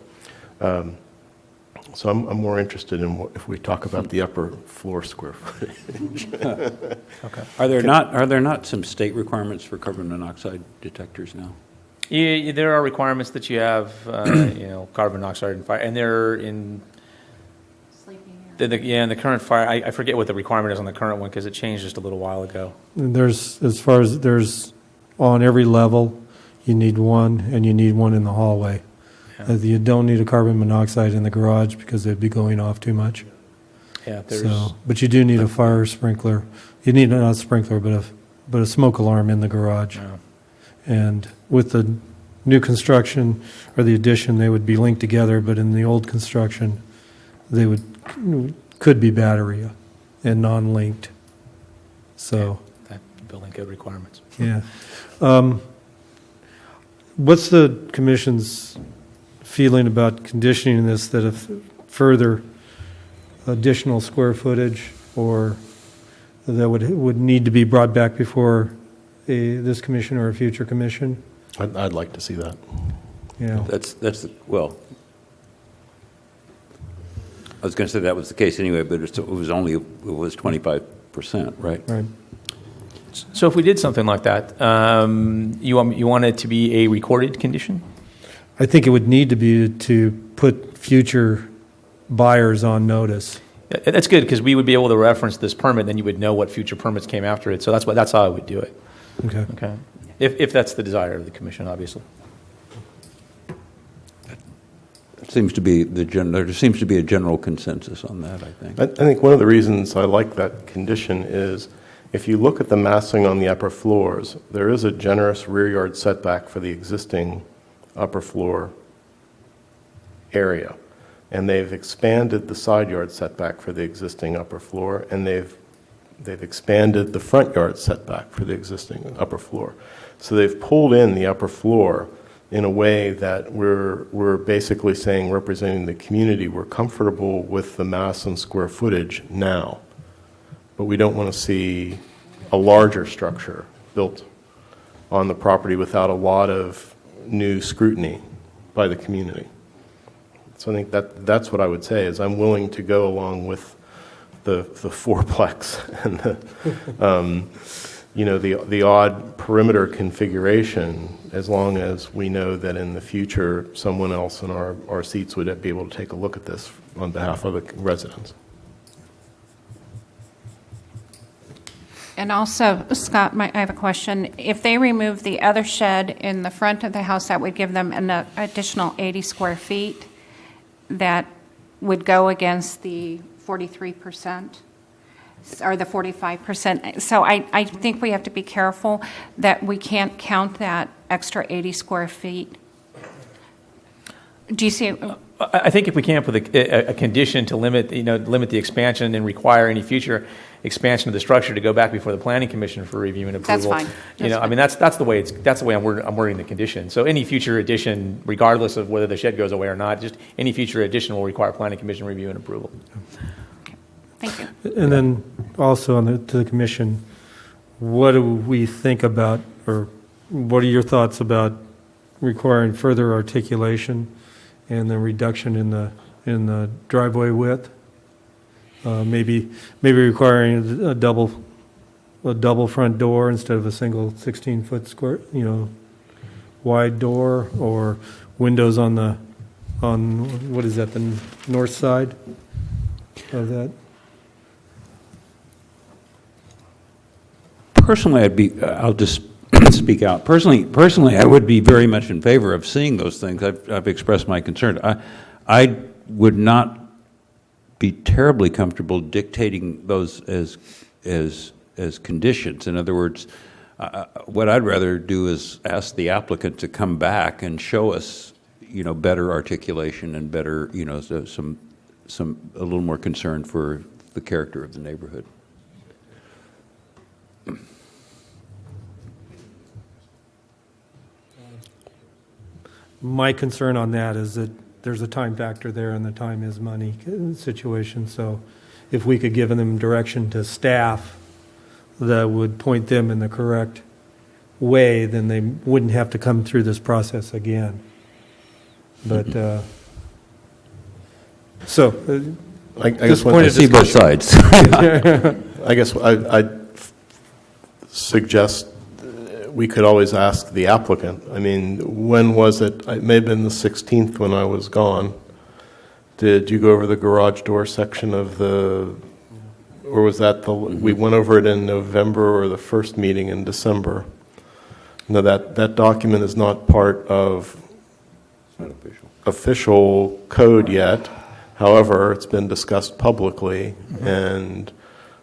So I'm more interested in if we talk about the upper floor square footage. Okay. Are there not some state requirements for carbon monoxide detectors now? Yeah, there are requirements that you have, carbon monoxide and fire, and they're in in the current fire. I forget what the requirement is on the current one because it changed just a little while ago. There's on every level, you need one, and you need one in the hallway. Yeah. You don't need a carbon monoxide in the garage because they'd be going off too much. Yeah, But you do need a fire sprinkler. You need not a sprinkler, but a smoke alarm in the garage. Yeah. And with the new construction or the addition, they would be linked together. But in the old construction, they could be battery and non-linked. So that building code requirements. yeah. What's the commission's feeling about conditioning this, that if further additional square footage or that would need to be brought back before this commission or a future commission? I'd like to see that. Yeah. Well, I was going to say that was the case anyway, but it was 25%, right? Right. So if we did something like that, you want it to be a recorded condition? I think it would need to be to put future buyers on notice. That's good, because we would be able to reference this permit, then you would know what future permits came after it. So that's how I would do it. Okay. Okay. If that's the desire of the commission, obviously. There seems to be a general consensus on that, I think. I think one of the reasons I like that condition is if you look at the massing on the upper floors, there is a generous rear yard setback for the existing upper floor area. And they've expanded the side yard setback for the existing upper floor, and they've expanded the front yard setback for the existing upper floor. So they've pulled in the upper floor in a way that we're basically saying, representing the community, we're comfortable with the mass and square footage now, but we don't want to see a larger structure built on the property without a lot of new scrutiny by the community. So I think that's what I would say, is I'm willing to go along with the fourplex and the odd perimeter configuration, as long as we know that in the future someone else in our seats would be able to take a look at this on behalf of the residents. And also, Scott, I have a question. If they remove the other shed in the front of the house, that would give them an additional 80 square feet that would go against the 43% or the 45%. So I think we have to be careful that we can't count that extra 80 square feet. Do you see it? I think if we can't put a condition to limit the expansion and require any future expansion of the structure to go back before the planning commission for review and approval. That's fine. I mean, that's the way I'm wording the condition. So any future addition, regardless of whether the shed goes away or not, just any future addition will require planning commission review and approval. Okay. Thank you. And then also to the commission, what do we think about, or what are your thoughts about requiring further articulation and the reduction in the driveway width? Maybe requiring a double front door instead of a single 16-foot square, wide door, or windows on what is that, the north side of that? Personally, I'll just speak out. Personally, I would be very much in favor of seeing those things. I've expressed my concern. I would not be terribly comfortable dictating those as conditions. In other words, what I'd rather do is ask the applicant to come back and show us, better articulation and better, some a little more concern for the character of the neighborhood. My concern on that is that there's a time factor there, and the time is money situation. So if we could give them direction to staff that would point them in the correct way, then they wouldn't have to come through this process again. But I guess point I see both sides. I guess I'd suggest we could always ask the applicant. I mean, when was it? It may have been the 16th when I was gone. Did you go over the garage door section of or was that we went over it in November or the first meeting in December? No, that document is not part of official code yet. However, it's been discussed publicly, and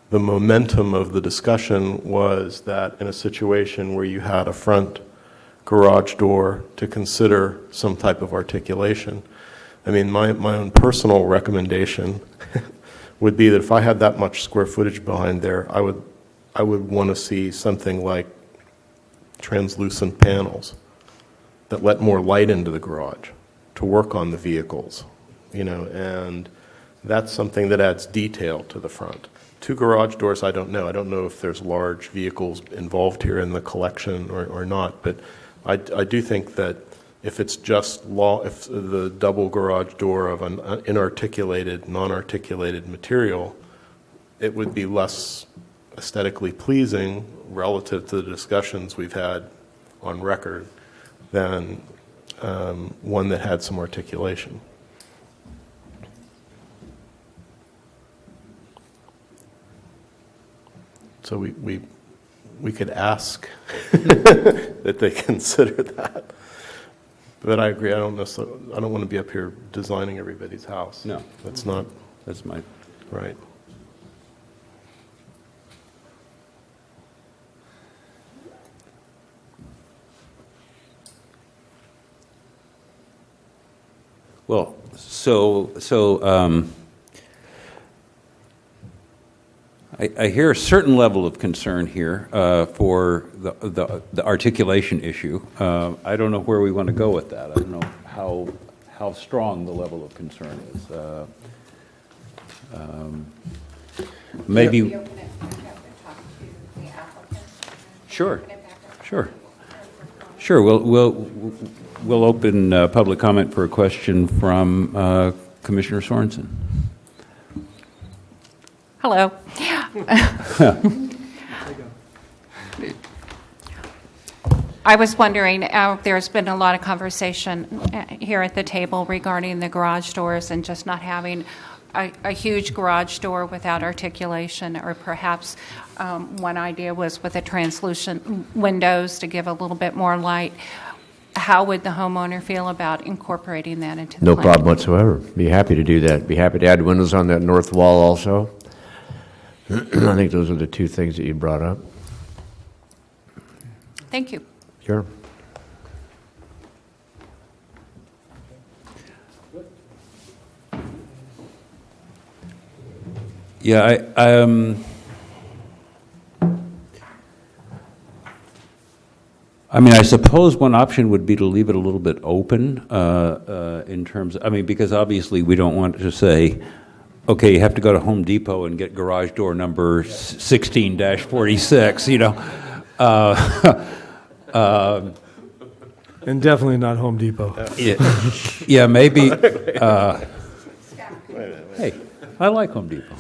the momentum of the discussion was that in a situation where you had a front garage door, to consider some type of articulation. I mean, my own personal recommendation would be that if I had that much square footage behind there, I would want to see something like translucent panels that let more light into the garage to work on the vehicles, and that's something that adds detail to the front. 2 garage doors, I don't know. I don't know if there's large vehicles involved here in the collection or not, but I do think that if it's just if the double garage door of an inarticulated, non-articulated material, it would be less aesthetically pleasing relative to the discussions we've had on record than one that had some articulation. So we could ask that they consider that. But I agree. I don't want to be up here designing everybody's house. No. That's not That's my, right. well, I hear a certain level of concern here for the articulation issue. I don't know where we want to go with that. I don't know how strong the level of concern is. Maybe. We open it back up and talk to the applicant? Sure. Open it back up. Sure. We'll open public comment for a question from Commissioner Sorensen. Hello. I was wondering, there's been a lot of conversation here at the table regarding the garage doors and just not having a huge garage door without articulation, or perhaps one idea was with the translucent windows to give a little bit more light. How would the homeowner feel about incorporating that into the No plan? problem whatsoever. Be happy to do that. Be happy to add windows on that north wall also. I think those are the 2 things that you brought up. Thank you. Sure. Yeah, I mean, I suppose one option would be to leave it a little bit open in terms, because obviously we don't want to say, okay, you have to go to Home Depot and get garage door number 16-46, And definitely not Home Depot. Yeah, maybe. Hey, I like Home Depot.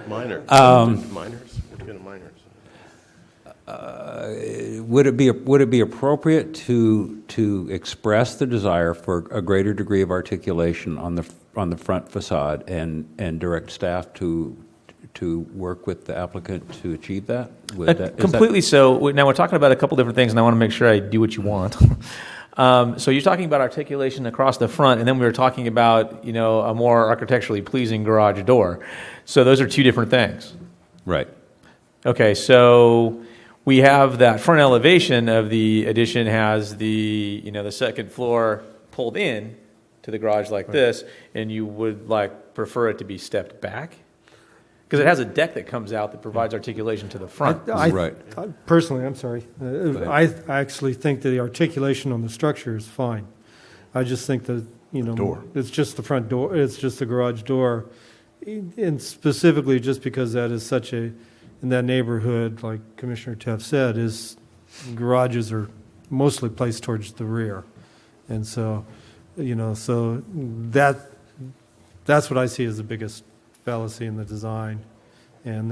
Miners. Miners? What kind of miners? Would it be appropriate to express the desire for a greater degree of articulation on the front facade and direct staff to work with the applicant to achieve that? Completely so. Now, we're talking about a couple different things, and I want to make sure I do what you want. So you're talking about articulation across the front, and then we were talking about, a more architecturally pleasing garage door. So those are 2 different things. Right. Okay, so we have that front elevation of the addition has the, the second floor pulled in to the garage like this, and you would prefer it to be stepped back? Because it has a deck that comes out that provides articulation to the front. Right. Personally, I'm sorry. I actually think that the articulation on the structure is fine. I just think that, Door. it's just the front door, it's just the garage door. And specifically just because that is such in that neighborhood, like Commissioner Teff said, garages are mostly placed towards the rear. And so, so that's what I see as the biggest fallacy in the design, and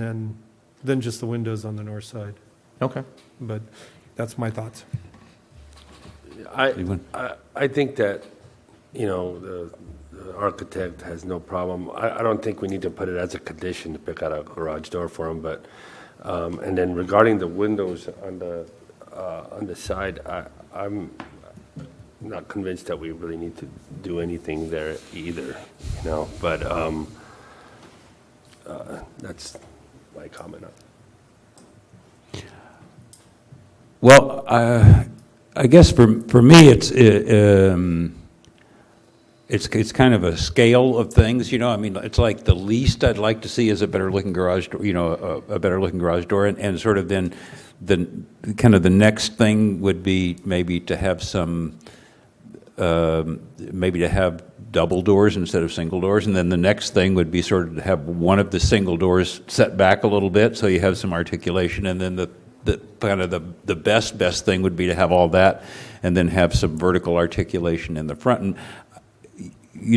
then just the windows on the north side. Okay. But that's my thoughts. I think that, the architect has no problem. I don't think we need to put it as a condition to pick out a garage door for him, but, and then regarding the windows on the side, I'm not convinced that we really need to do anything there either, but that's my comment on it. Well, I guess for me, it's kind of a scale of things, it's like the least I'd like to see is a better looking garage door, a better looking garage door, and sort of then kind of the next thing would be maybe to have some maybe to have double doors instead of single doors, and then the next thing would be sort of to have one of the single doors set back a little bit so you have some articulation, and then the kind of the best thing would be to have all that and then have some vertical articulation in the front. And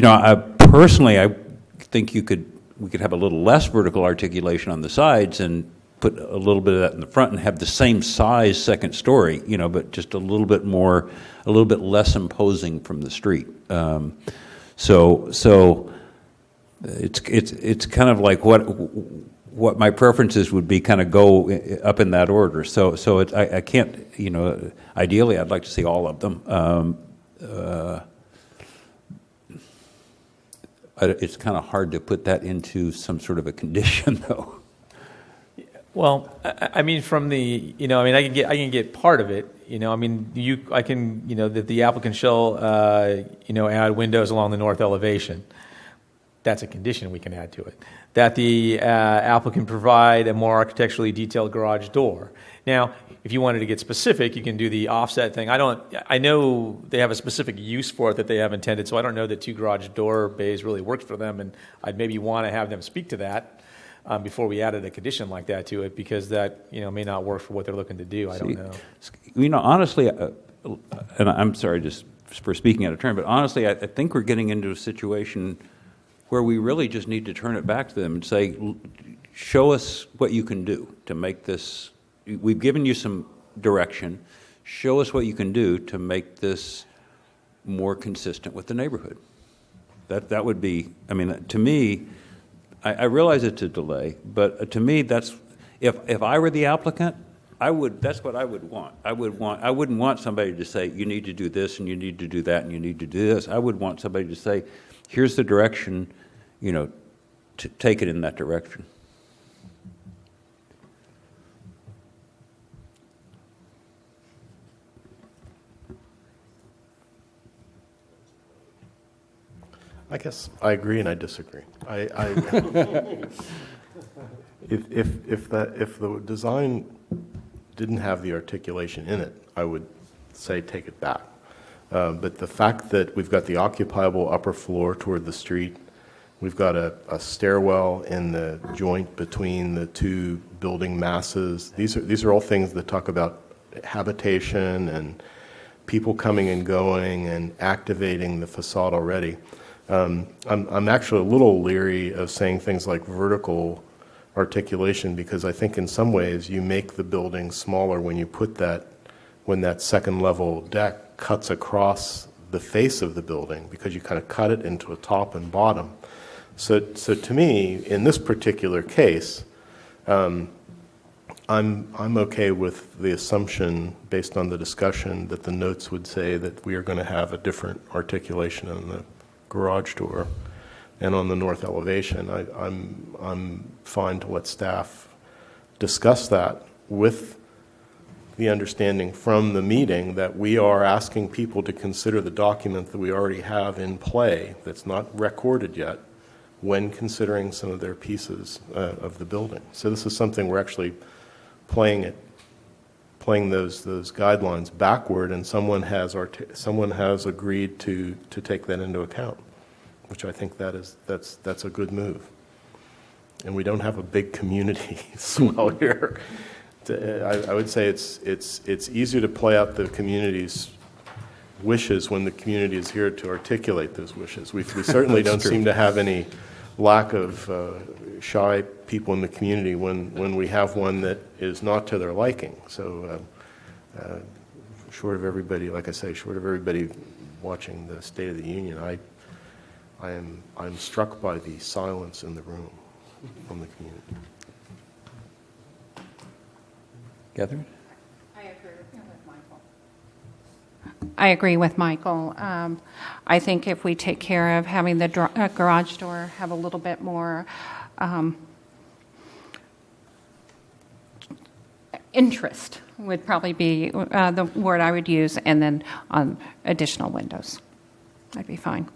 I think we could have a little less vertical articulation on the sides and put a little bit of that in the front and have the same size second story, but just a little bit less imposing from the street. So it's kind of like what my preferences would be, kind of go up in that order. So I can't, ideally I'd like to see all of them. It's kind of hard to put that into some sort of a condition, though. Well, I mean, from the, I can get part of it. That the applicant shall, add windows along the north elevation. That's a condition we can add to it. That the applicant provide a more architecturally detailed garage door. Now, if you wanted to get specific, you can do the offset thing. I know they have a specific use for it that they have intended, so I don't know that 2 garage door bays really works for them, and I'd maybe want to have them speak to that before we added a condition like that to it, because that, may not work for what they're looking to do. I don't know. Honestly, and I'm sorry just for speaking out of turn, but honestly, I think we're getting into a situation where we really just need to turn it back to them and say, show us what you can do to make this. We've given you some direction. Show us what you can do to make this more consistent with the neighborhood. That would be, to me, I realize it's a delay, but to me, that's, if I were the applicant, that's what I would want. I wouldn't want somebody to say, you need to do this and you need to do that and you need to do this. I would want somebody to say, here's the direction, to take it in that direction. I guess I agree and I disagree. If the design didn't have the articulation in it, I would say take it back. But the fact that we've got the occupiable upper floor toward the street, we've got a stairwell in the joint between the 2 building masses. These are all things that talk about habitation and people coming and going and activating the facade already. I'm actually a little leery of saying things like vertical articulation, because I think in some ways you make the building smaller when you put when that second level deck cuts across the face of the building, because you kind of cut it into a top and bottom. So to me, in this particular case, I'm okay with the assumption, based on the discussion, that the notes would say that we are going to have a different articulation on the garage door and on the north elevation. I'm fine to let staff discuss that, with the understanding from the meeting that we are asking people to consider the document that we already have in play, that's not recorded yet, when considering some of their pieces of the building. So this is something we're actually playing those guidelines backward, and someone has agreed to take that into account, which I think that's a good move. And we don't have a big community swell here. I would say it's easier to play out the community's wishes when the community is here to articulate those wishes. We certainly don't seem to have any lack of shy people in the community when we have one that is not to their liking. So short of everybody, like I say, short of everybody watching the State of the Union, I'm struck by the silence in the room from the community. Catherine? I agree with Michael. I think if we take care of having the garage door have a little bit more interest would probably be the word I would use, and then additional windows. That'd be fine.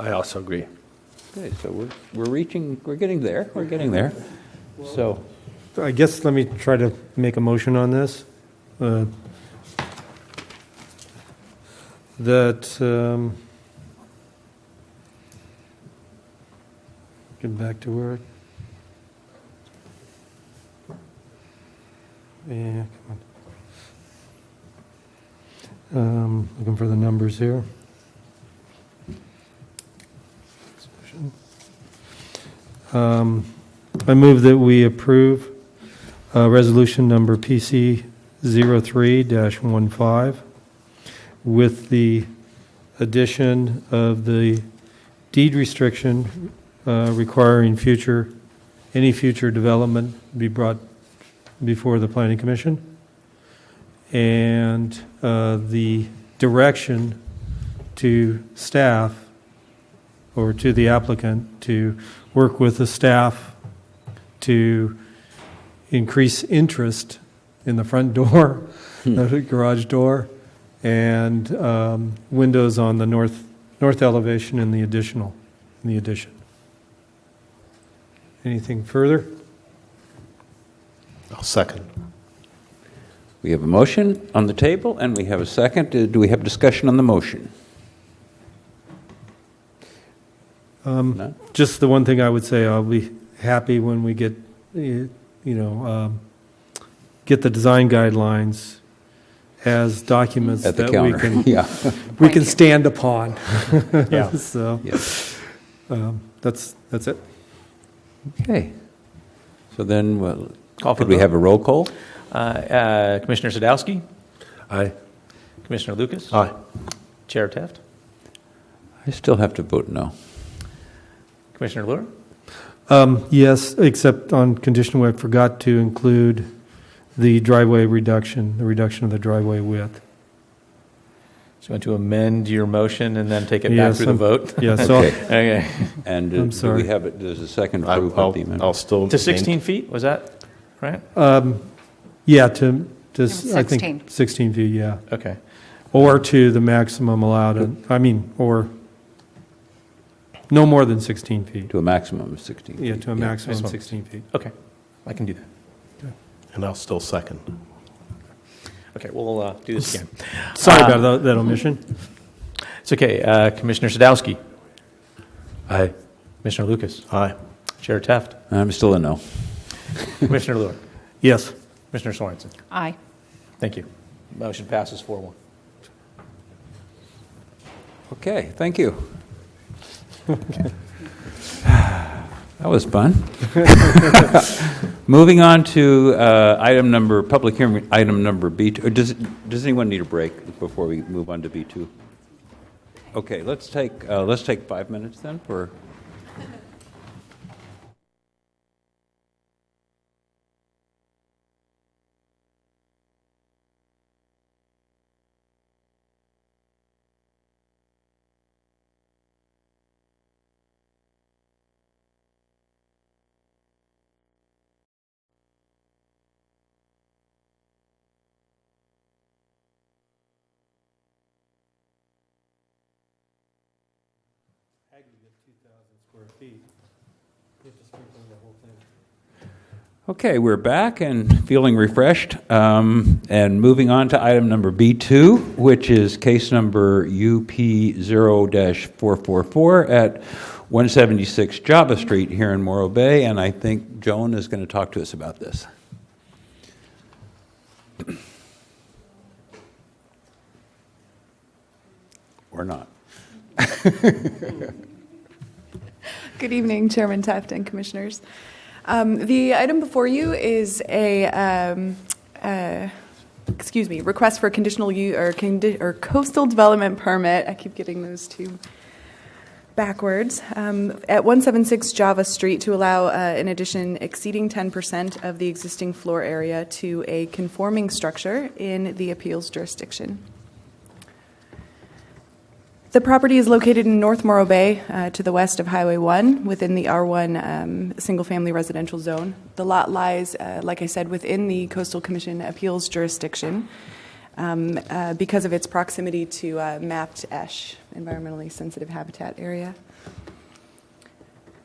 I also agree. Okay, so we're getting there. So I guess let me try to make a motion on this. that, get back to where, yeah, come on. Looking for the numbers here. I move that we approve resolution number PC 03-15 with the addition of the deed restriction requiring any future development be brought before the Planning Commission, and the direction to staff or to the applicant to work with the staff to increase interest in the front door, the garage door, and windows on the north elevation in the addition. Anything further? I'll second. We have a motion on the table, and we have a second. Do we have discussion on the motion? No? Just the one thing I would say, I'll be happy when we get, get the design guidelines as documents At the that counter. we can stand upon. Yeah. So Yes. that's it. Okay. So then, well, Call for could we vote. have a roll call? Commissioner Sadowski, Aye. Commissioner Lucas, Aye. Chair Teft, I still have to vote no. Commissioner Lure. Yes, except on condition where I forgot to include the driveway reduction, the reduction of the driveway width. So you want to amend your motion and then take it back Yes, through the vote? Yes, so Okay. Okay. And I'm do sorry. we have it, does a second I'll, approve of the amendment? I'll still. To 16 feet, was that right? yeah, to I 16. think 16 feet, yeah. Okay. Or to the maximum allowed, or no more than 16 feet. To a maximum of 16 Yeah, feet. to a maximum maximum. 16 feet. Okay. I can do that. And I'll still second. Okay, we'll do this again. Sorry about that omission. It's okay. Commissioner Sadowski, Aye. Commissioner Lucas, Aye. Chair Teft, I'm still a no. Commissioner Lure, Yes. Commissioner Sorensen. Aye. Thank you. Motion passes 4-1. Okay, thank you. That was fun. Moving on to public hearing, item number B2. Or does anyone need a break before we move on to B2? Okay, let's take 5 minutes then for. Okay, we're back and feeling refreshed, and moving on to item number B2, which is case number UP0-444 at 176 Java Street here in Morro Bay, and I think Joan is going to talk to us about this. Or not. Good evening, Chairman Teft and Commissioners. The item before you is request for a conditional use or coastal development permit. I keep getting those two backwards. At 176 Java Street to allow an addition exceeding 10% of the existing floor area to a conforming structure in the appeals jurisdiction. The property is located in North Morro Bay, to the west of Highway 1, within the R1 single-family residential zone. The lot lies, like I said, within the Coastal Commission appeals jurisdiction because of its proximity to mapped ESH, environmentally sensitive habitat area.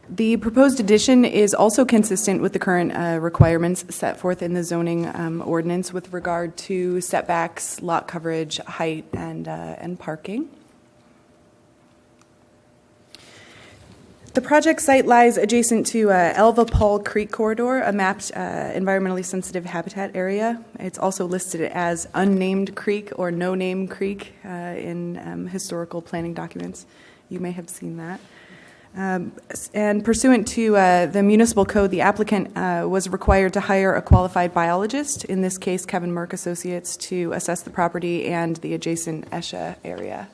The proposed addition is also consistent with the current requirements set forth in the zoning ordinance with regard to setbacks, lot coverage, height, and parking. The project site lies adjacent to Elva Paul Creek Corridor, a mapped environmentally sensitive habitat area. It's also listed as unnamed creek or no name creek in historical planning documents. You may have seen that. And pursuant to the municipal code, the applicant was required to hire a qualified biologist, in this case Kevin Merck Associates, to assess the property and the adjacent ESHA area.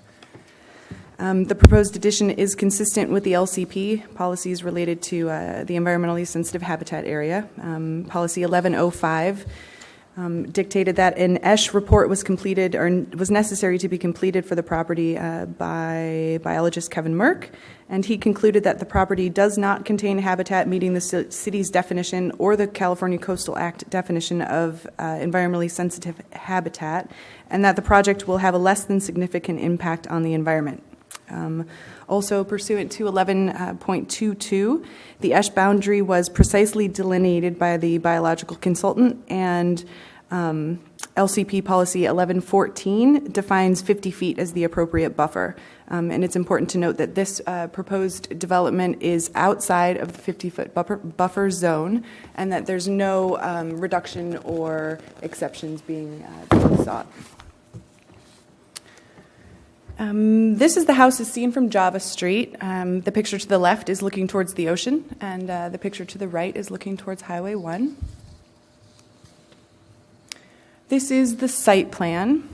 The proposed addition is consistent with the LCP policies related to the environmentally sensitive habitat area. Policy 1105 dictated that an ESH report was completed or was necessary to be completed for the property by biologist Kevin Merck, and he concluded that the property does not contain habitat meeting the city's definition or the California Coastal Act definition of environmentally sensitive habitat, and that the project will have a less than significant impact on the environment. Also, pursuant to 11.22, the ESH boundary was precisely delineated by the biological consultant, and LCP policy 1114 defines 50 feet as the appropriate buffer. And it's important to note that this proposed development is outside of the 50-foot buffer zone, and that there's no reduction or exceptions being sought. This is the house as seen from Java Street. The picture to the left is looking towards the ocean, and the picture to the right is looking towards Highway 1. This is the site plan.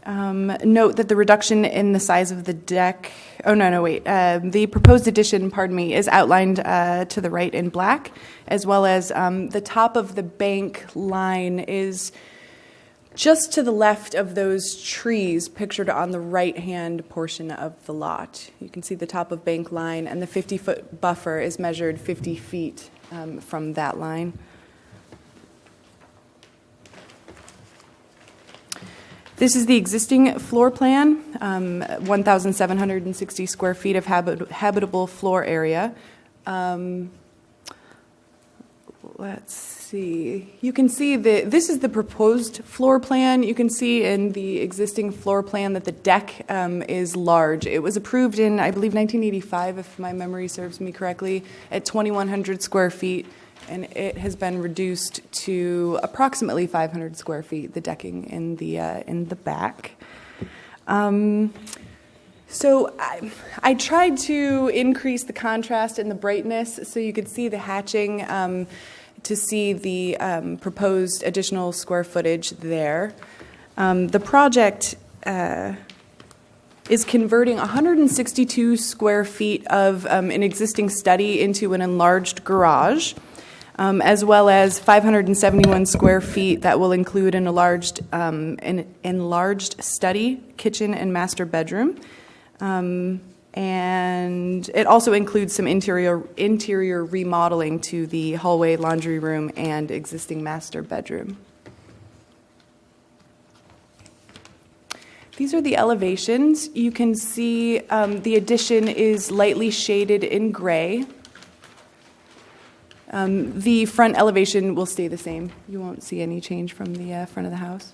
Note that the reduction in the size of the deck, the proposed addition, is outlined to the right in black, as well as the top of the bank line is just to the left of those trees pictured on the right-hand portion of the lot. You can see the top of bank line, and the 50-foot buffer is measured 50 feet from that line. This is the existing floor plan, 1,760 square feet of habitable floor area. Let's see. You can see this is the proposed floor plan. You can see in the existing floor plan that the deck is large. It was approved in, I believe, 1985, if my memory serves me correctly, at 2,100 square feet, and it has been reduced to approximately 500 square feet, the decking in the back. So I tried to increase the contrast and the brightness so you could see the hatching, to see the proposed additional square footage there. The project is converting 162 square feet of an existing study into an enlarged garage, as well as 571 square feet that will include an enlarged study, kitchen, and master bedroom. And it also includes some interior remodeling to the hallway, laundry room, and existing master bedroom. These are the elevations. You can see the addition is lightly shaded in gray. The front elevation will stay the same. You won't see any change from the front of the house.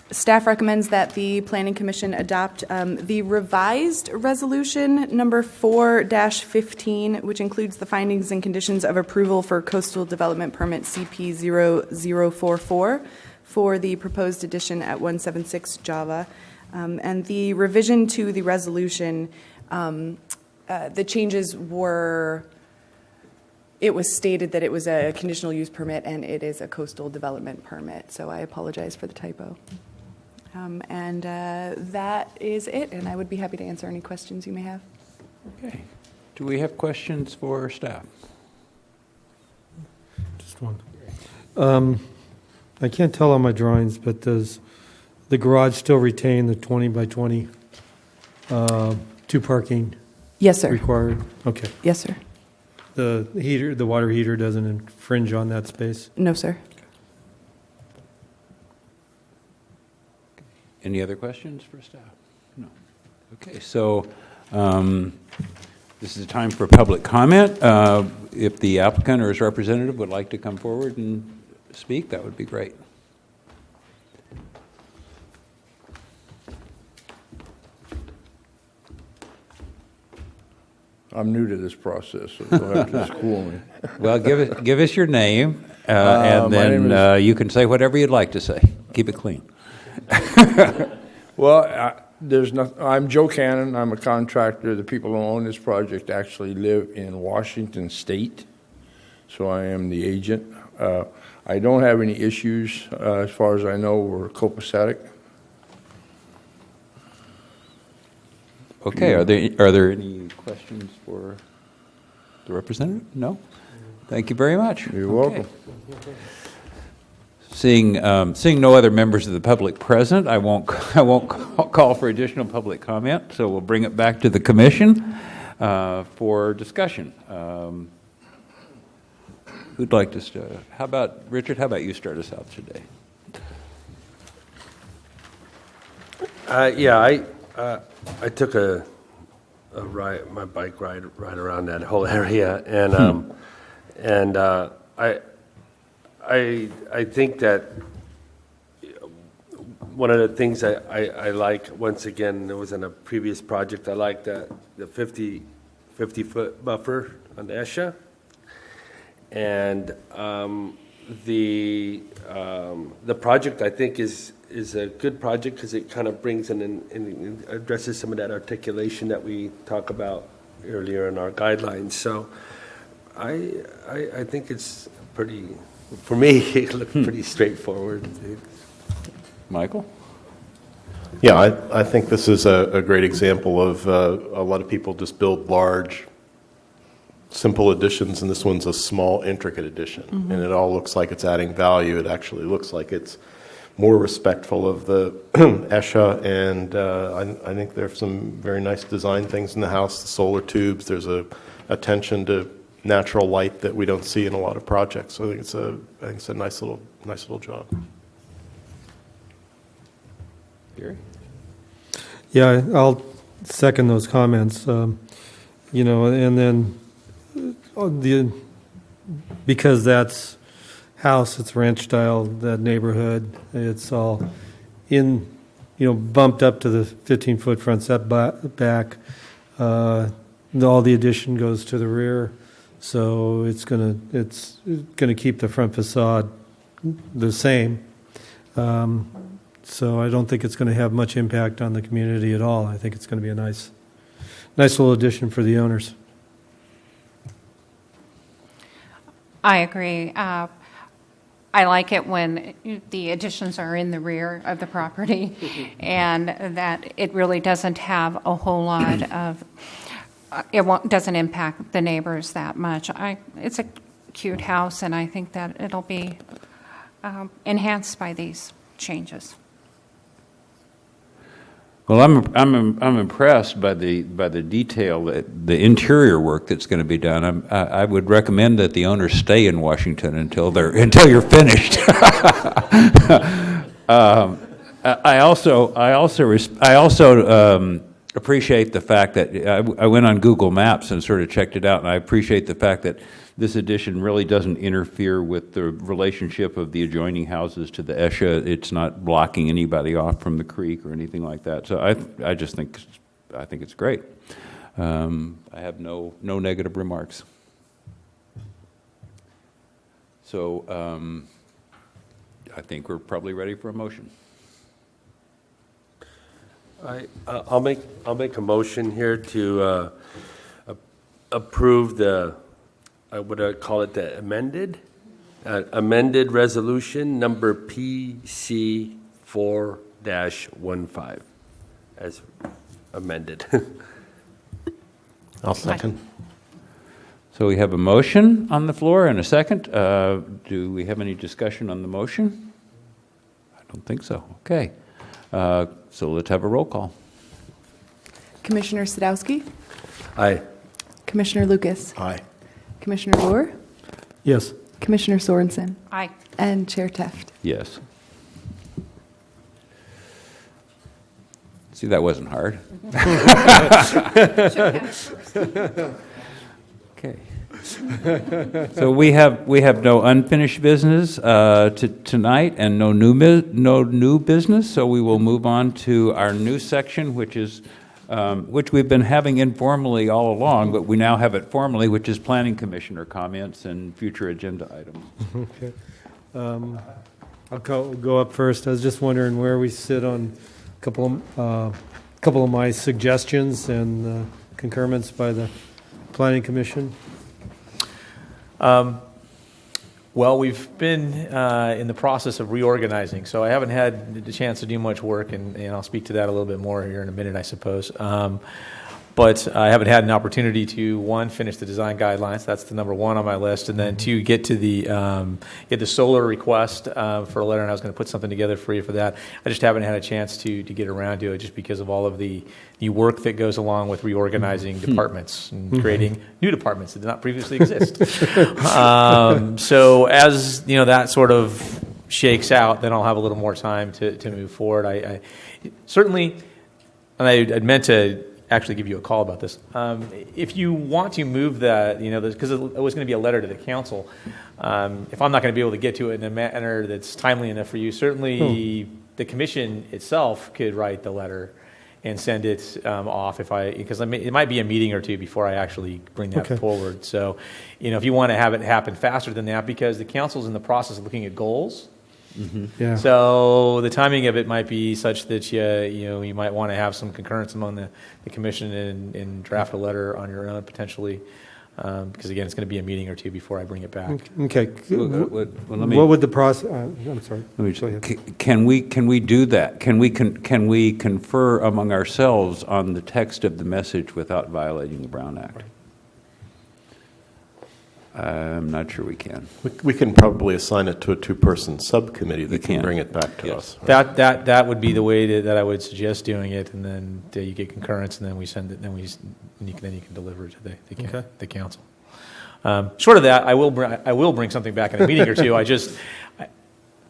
Staff recommends that the Planning Commission adopt the revised resolution number 4-15, which includes the findings and conditions of approval for coastal development permit CP 0044 for the proposed addition at 176 Java. And the revision to the resolution, the changes were, it was stated that it was a conditional use permit and it is a coastal development permit. So I apologize for the typo. And that is it, and I would be happy to answer any questions you may have. Okay. Do we have questions for staff? Just one. I can't tell on my drawings, but does the garage still retain the 20 by 20 two parking Yes, sir. required? Okay. Yes, sir. The water heater doesn't infringe on that space? No, sir. Any other questions for staff? No. Okay, so this is a time for public comment. If the applicant or his representative would like to come forward and speak, that would be great. I'm new to this process, so you'll have to school me. Well, give us your name, my and name then you can say whatever you'd like to say. Keep it clean. Well, I'm Joe Cannon. I'm a contractor. The people who own this project actually live in Washington State, so I am the agent. I don't have any issues. As far as I know, we're copacetic. Okay, are there any questions for the representative? No? Thank you very much. You're welcome. Seeing no other members of the public present, I won't call for additional public comment, so we'll bring it back to the commission for discussion. Who'd like to start? How about, Richard, how about you start us out today? I took a ride, my bike ride around that whole area, and I think that one of the things I like, once again, it was in a previous project, I like the 50-foot buffer on the ESHA, and the project, I think, is a good project because it kind of brings in and addresses some of that articulation that we talked about earlier in our guidelines. So I think it's pretty, for me, it looked pretty straightforward. Michael? Yeah, I think this is a great example of a lot of people just build large, simple additions, and this one's a small, intricate addition. Mm-hmm. And it all looks like it's adding value. It actually looks like it's more respectful of the ESHA, and I think there's some very nice design things in the house. The solar tubes, there's a attention to natural light that we don't see in a lot of projects. So I think it's a nice little job. Gary? Yeah, I'll second those comments. And then because that's house, it's ranch style, that neighborhood, it's all bumped up to the 15-foot front setback. All the addition goes to the rear, so it's gonna keep the front facade the same. So I don't think it's going to have much impact on the community at all. I think it's going to be a nice little addition for the owners. I agree. I like it when the additions are in the rear of the property and that it really doesn't have a whole lot of, doesn't impact the neighbors that much. It's a cute house, and I think that it'll be enhanced by these changes. Well, I'm impressed by the detail, the interior work that's going to be done. I would recommend that the owners stay in Washington until you're finished. I also appreciate the fact that I went on Google Maps and sort of checked it out, and I appreciate the fact that this addition really doesn't interfere with the relationship of the adjoining houses to the ESHA. It's not blocking anybody off from the creek or anything like that. So I just think it's great. I have no negative remarks. So I think we're probably ready for a motion. I'll make a motion here to approve the, what do I call it, the amended resolution number PC 4-15 as amended. I'll second. So we have a motion on the floor and a second. Do we have any discussion on the motion? I don't think so. Okay. So let's have a roll call. Commissioner Sadowski? Aye. Commissioner Lucas? Aye. Commissioner Lohr? Yes. Commissioner Sorensen? Aye. And Chair Teft? Yes. See, that wasn't hard. Okay. So we have no unfinished business tonight and no new business. So we will move on to our new section, which we've been having informally all along, but we now have it formally, which is Planning Commissioner comments and future agenda items. Okay. I'll go up first. I was just wondering where we sit on a couple of my suggestions and concurrence by the Planning Commission. Well, we've been in the process of reorganizing, so I haven't had the chance to do much work, and I'll speak to that a little bit more here in a minute, I suppose. But I haven't had an opportunity to, one, finish the design guidelines. That's the number one on my list. And then two, get to the solar request for a letter, and I was going to put something together for you for that. I just haven't had a chance to get around to it just because of all of the work that goes along with reorganizing departments and creating new departments that did not previously exist. So as that sort of shakes out, then I'll have a little more time to move forward. I certainly, and I'd meant to actually give you a call about this. If you want to move that, because it was going to be a letter to the council, if I'm not going to be able to get to it in a manner that's timely enough for you, certainly the commission itself could write the letter and send it off because it might be a meeting or two before I actually bring that forward. So, if you want to have it happen faster than that, because the council's in the process of looking at goals. Mm-hmm. Yeah. So the timing of it might be such that you might want to have some concurrence among the commission and draft a letter on your own potentially, because again, it's going to be a meeting or two before I bring it back. Okay. What would the process? I'm sorry. Go ahead. Can we do that? Can we confer among ourselves on the text of the message without violating the Brown Act? I'm not sure we can. We can probably assign it to a two-person subcommittee that can bring it back to us. That would be the way that I would suggest doing it, and then you get concurrence, and then we send it, then you can deliver it to the council. Short of that, I will bring something back in a meeting or two.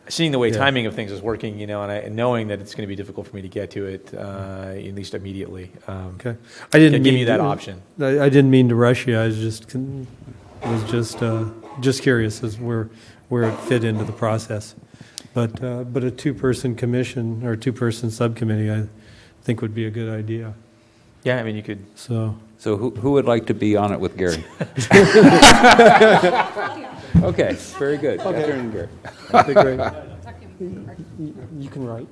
Seeing the way timing of things is working, and knowing that it's going to be difficult for me to get to it, at least immediately. Okay, I didn't give you that option. I didn't mean to rush you. I was just curious as where it fit into the process, but a two-person commission or two-person subcommittee, I think would be a good idea. Yeah, I mean you could. So who would like to be on it with Gary? Okay, very good. Okay. Catherine and Gary. That'd be great. You can write.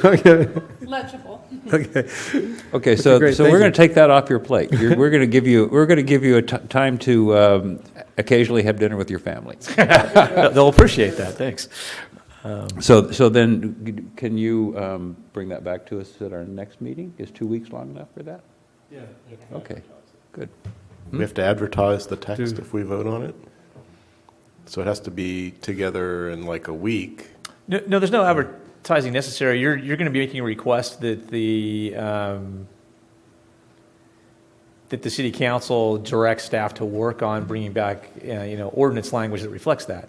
Okay. Legible. Okay. Okay, so great. we're Thank going you. to take that off your plate. We're going to give you a time to occasionally have dinner with your family. They'll appreciate that. Thanks. So then, can you bring that back to us at our next meeting? Is 2 weeks long enough for that? Yeah. Okay, good. We have to advertise the text if we vote on it. So it has to be together in like a week. No, there's no advertising necessary. You're going to be making a request that the city council direct staff to work on bringing back ordinance language that reflects that.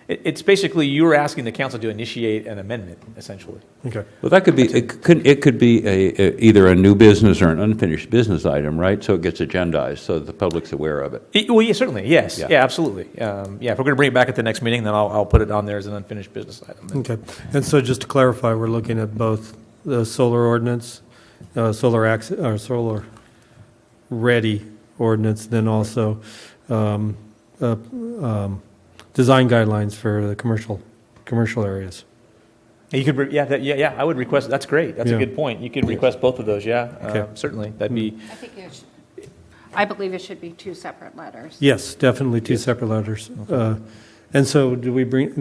It's basically you're asking the council to initiate an amendment, essentially. Okay. Well, that could be it could be either a new business or an unfinished business item, right? So it gets agendized so that the public's aware of it. Well, yeah, certainly, yes, Yeah. yeah, absolutely. If we're going to bring it back at the next meeting, then I'll put it on there as an unfinished business item. Okay. And so just to clarify, we're looking at both the solar ordinance, solar ready ordinance, then also design guidelines for the commercial areas. You could, I would request. That's great. That's Yeah. a good point. You could request both of those. Yeah, Okay. certainly. That'd be. I believe it should be two separate letters. Yes, definitely two separate letters. And so do we bring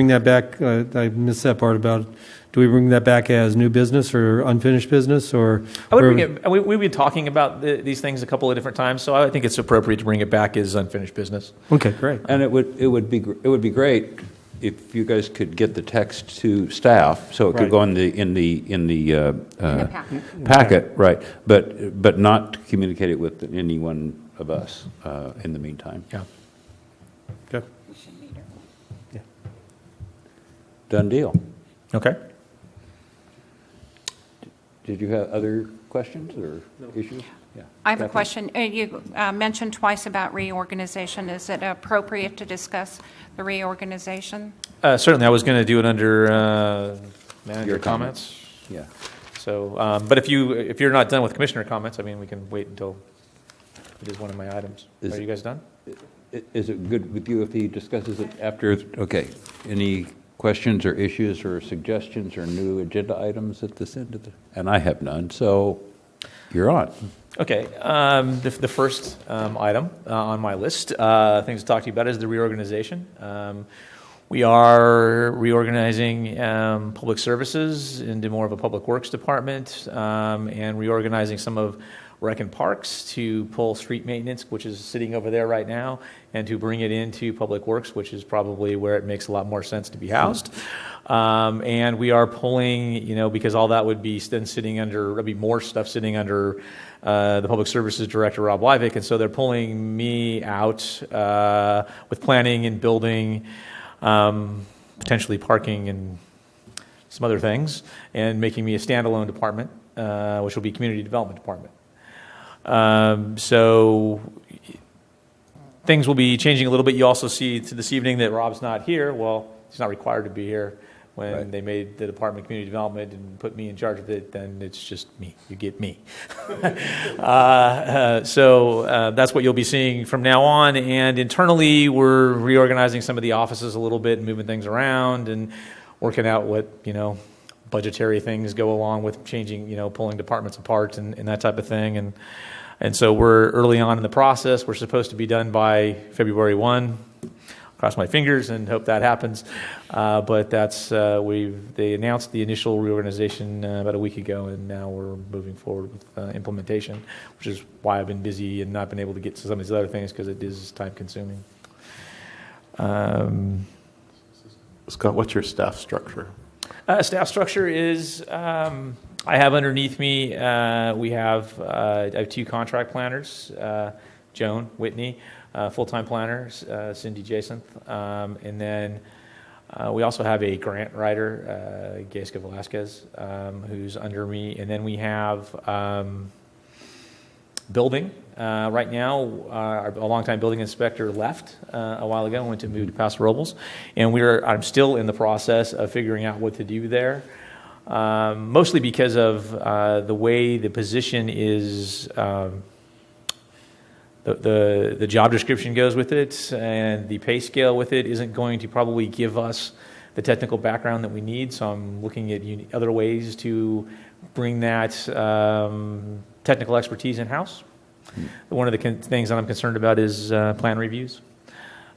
that back? I missed that part about, do we bring that back as new business or unfinished business? Or I would bring it. We've been talking about these things a couple of different times, so I think it's appropriate to bring it back as unfinished business. Okay, great. And it would be great if you guys could get the text to staff so it could Right. go in the packet. packet, right? But not communicate it with any one of us in the meantime. Yeah. Okay. Done deal. Okay. Did you have other questions or issues? Yeah. I have a Catherine? question. You mentioned twice about reorganization. Is it appropriate to discuss the reorganization? Certainly, I was going to do it under manager Your comments. Yeah. So, but if you're not done with commissioner comments, I mean, we can wait until it is one of my items. Is Are you it- guys done? Is it good with you if he discusses it after? Okay. Any questions or issues or suggestions or new agenda items at this end of the? And I have none, so you're on. Okay. The first item on my list, things to talk to you about, is the reorganization. We are reorganizing public services into more of a public works department, and reorganizing some of rec and parks to pull street maintenance, which is sitting over there right now, and to bring it into public works, which is probably where it makes a lot more sense to be housed. And we are pulling, because all that would be then sitting under, there'd be more stuff sitting under the Public Services Director, Rob Wyvick, and so they're pulling me out with planning and building, potentially parking and some other things, and making me a standalone department, which will be Community Development Department. So things will be changing a little bit. You also see this evening that Rob's not here. Well, he's not required to be here. When Right. they made the Department of Community Development and put me in charge of it, then it's just me. You get me. So that's what you'll be seeing from now on. And internally, we're reorganizing some of the offices a little bit and moving things around and working out what, budgetary things go along with changing, pulling departments apart and that type of thing. And so we're early on in the process. We're supposed to be done by February 1. Cross my fingers and hope that happens. But that's they announced the initial reorganization about a week ago, and now we're moving forward with implementation, which is why I've been busy and not been able to get to some of these other things because it is time consuming. Scott, what's your staff structure? Staff structure is, I have underneath me, I have two contract planners, Joan Whitney, full-time planners, Cindy Jacinth, and then we also have a grant writer, Gaisca Velasquez, who's under me, and then we have building. Right now, a longtime building inspector left a while ago and went to move to Paso Robles, and I'm still in the process of figuring out what to do there, mostly because of the way the position is. The job description goes with it, and the pay scale with it isn't going to probably give us the technical background that we need. So I'm looking at other ways to bring that technical expertise in-house. One of the things that I'm concerned about is plan reviews.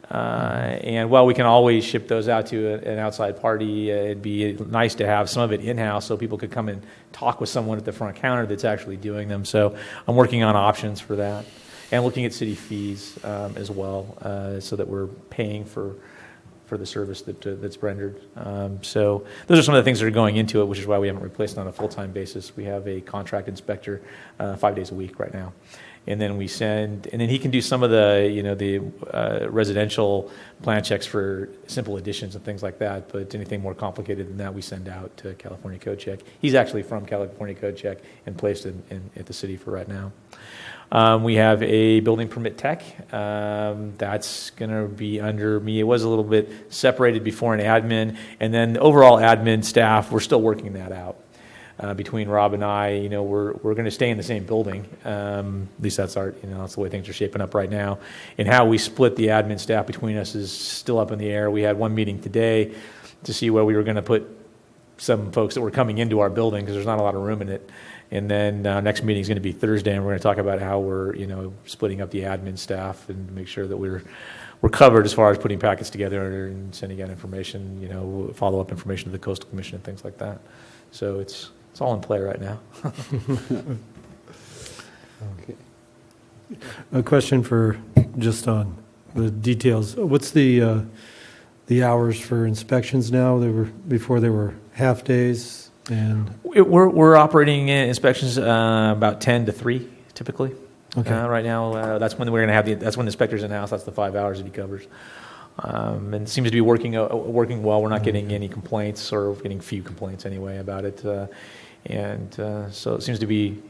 And while we can always ship those out to an outside party, it'd be nice to have some of it in-house so people could come and talk with someone at the front counter that's actually doing them. So I'm working on options for that. And looking at city fees as well, so that we're paying for the service that's rendered. So those are some of the things that are going into it, which is why we haven't replaced it on a full-time basis. We have a contract inspector 5 days a week right now. And then and then he can do some of the residential plan checks for simple additions and things like that. But anything more complicated than that, we send out to California Code Check. He's actually from California Code Check and placed at the city for right now. We have a building permit tech. That's going to be under me. It was a little bit separated before an admin. And then the overall admin staff, we're still working that out. Between Rob and I, we're going to stay in the same building. At least that's that's the way things are shaping up right now. And how we split the admin staff between us is still up in the air. We had one meeting today to see where we were going to put some folks that were coming into our building because there's not a lot of room in it. And then next meeting is going to be Thursday, and we're going to talk about how we're, splitting up the admin staff and make sure that we're covered as far as putting packets together and sending out information, follow-up information to the Coastal Commission and things like that. So it's all in play right now. Okay. A question for just on the details. What's the hours for inspections now? Before they were half days, and We're operating inspections about 10 to 3 typically. Okay. Right now, that's when we're going to have that's when the inspector's in house. That's the 5 hours that he covers, and it seems to be working well. We're not getting any complaints, or getting few complaints anyway about it. And so it seems to be,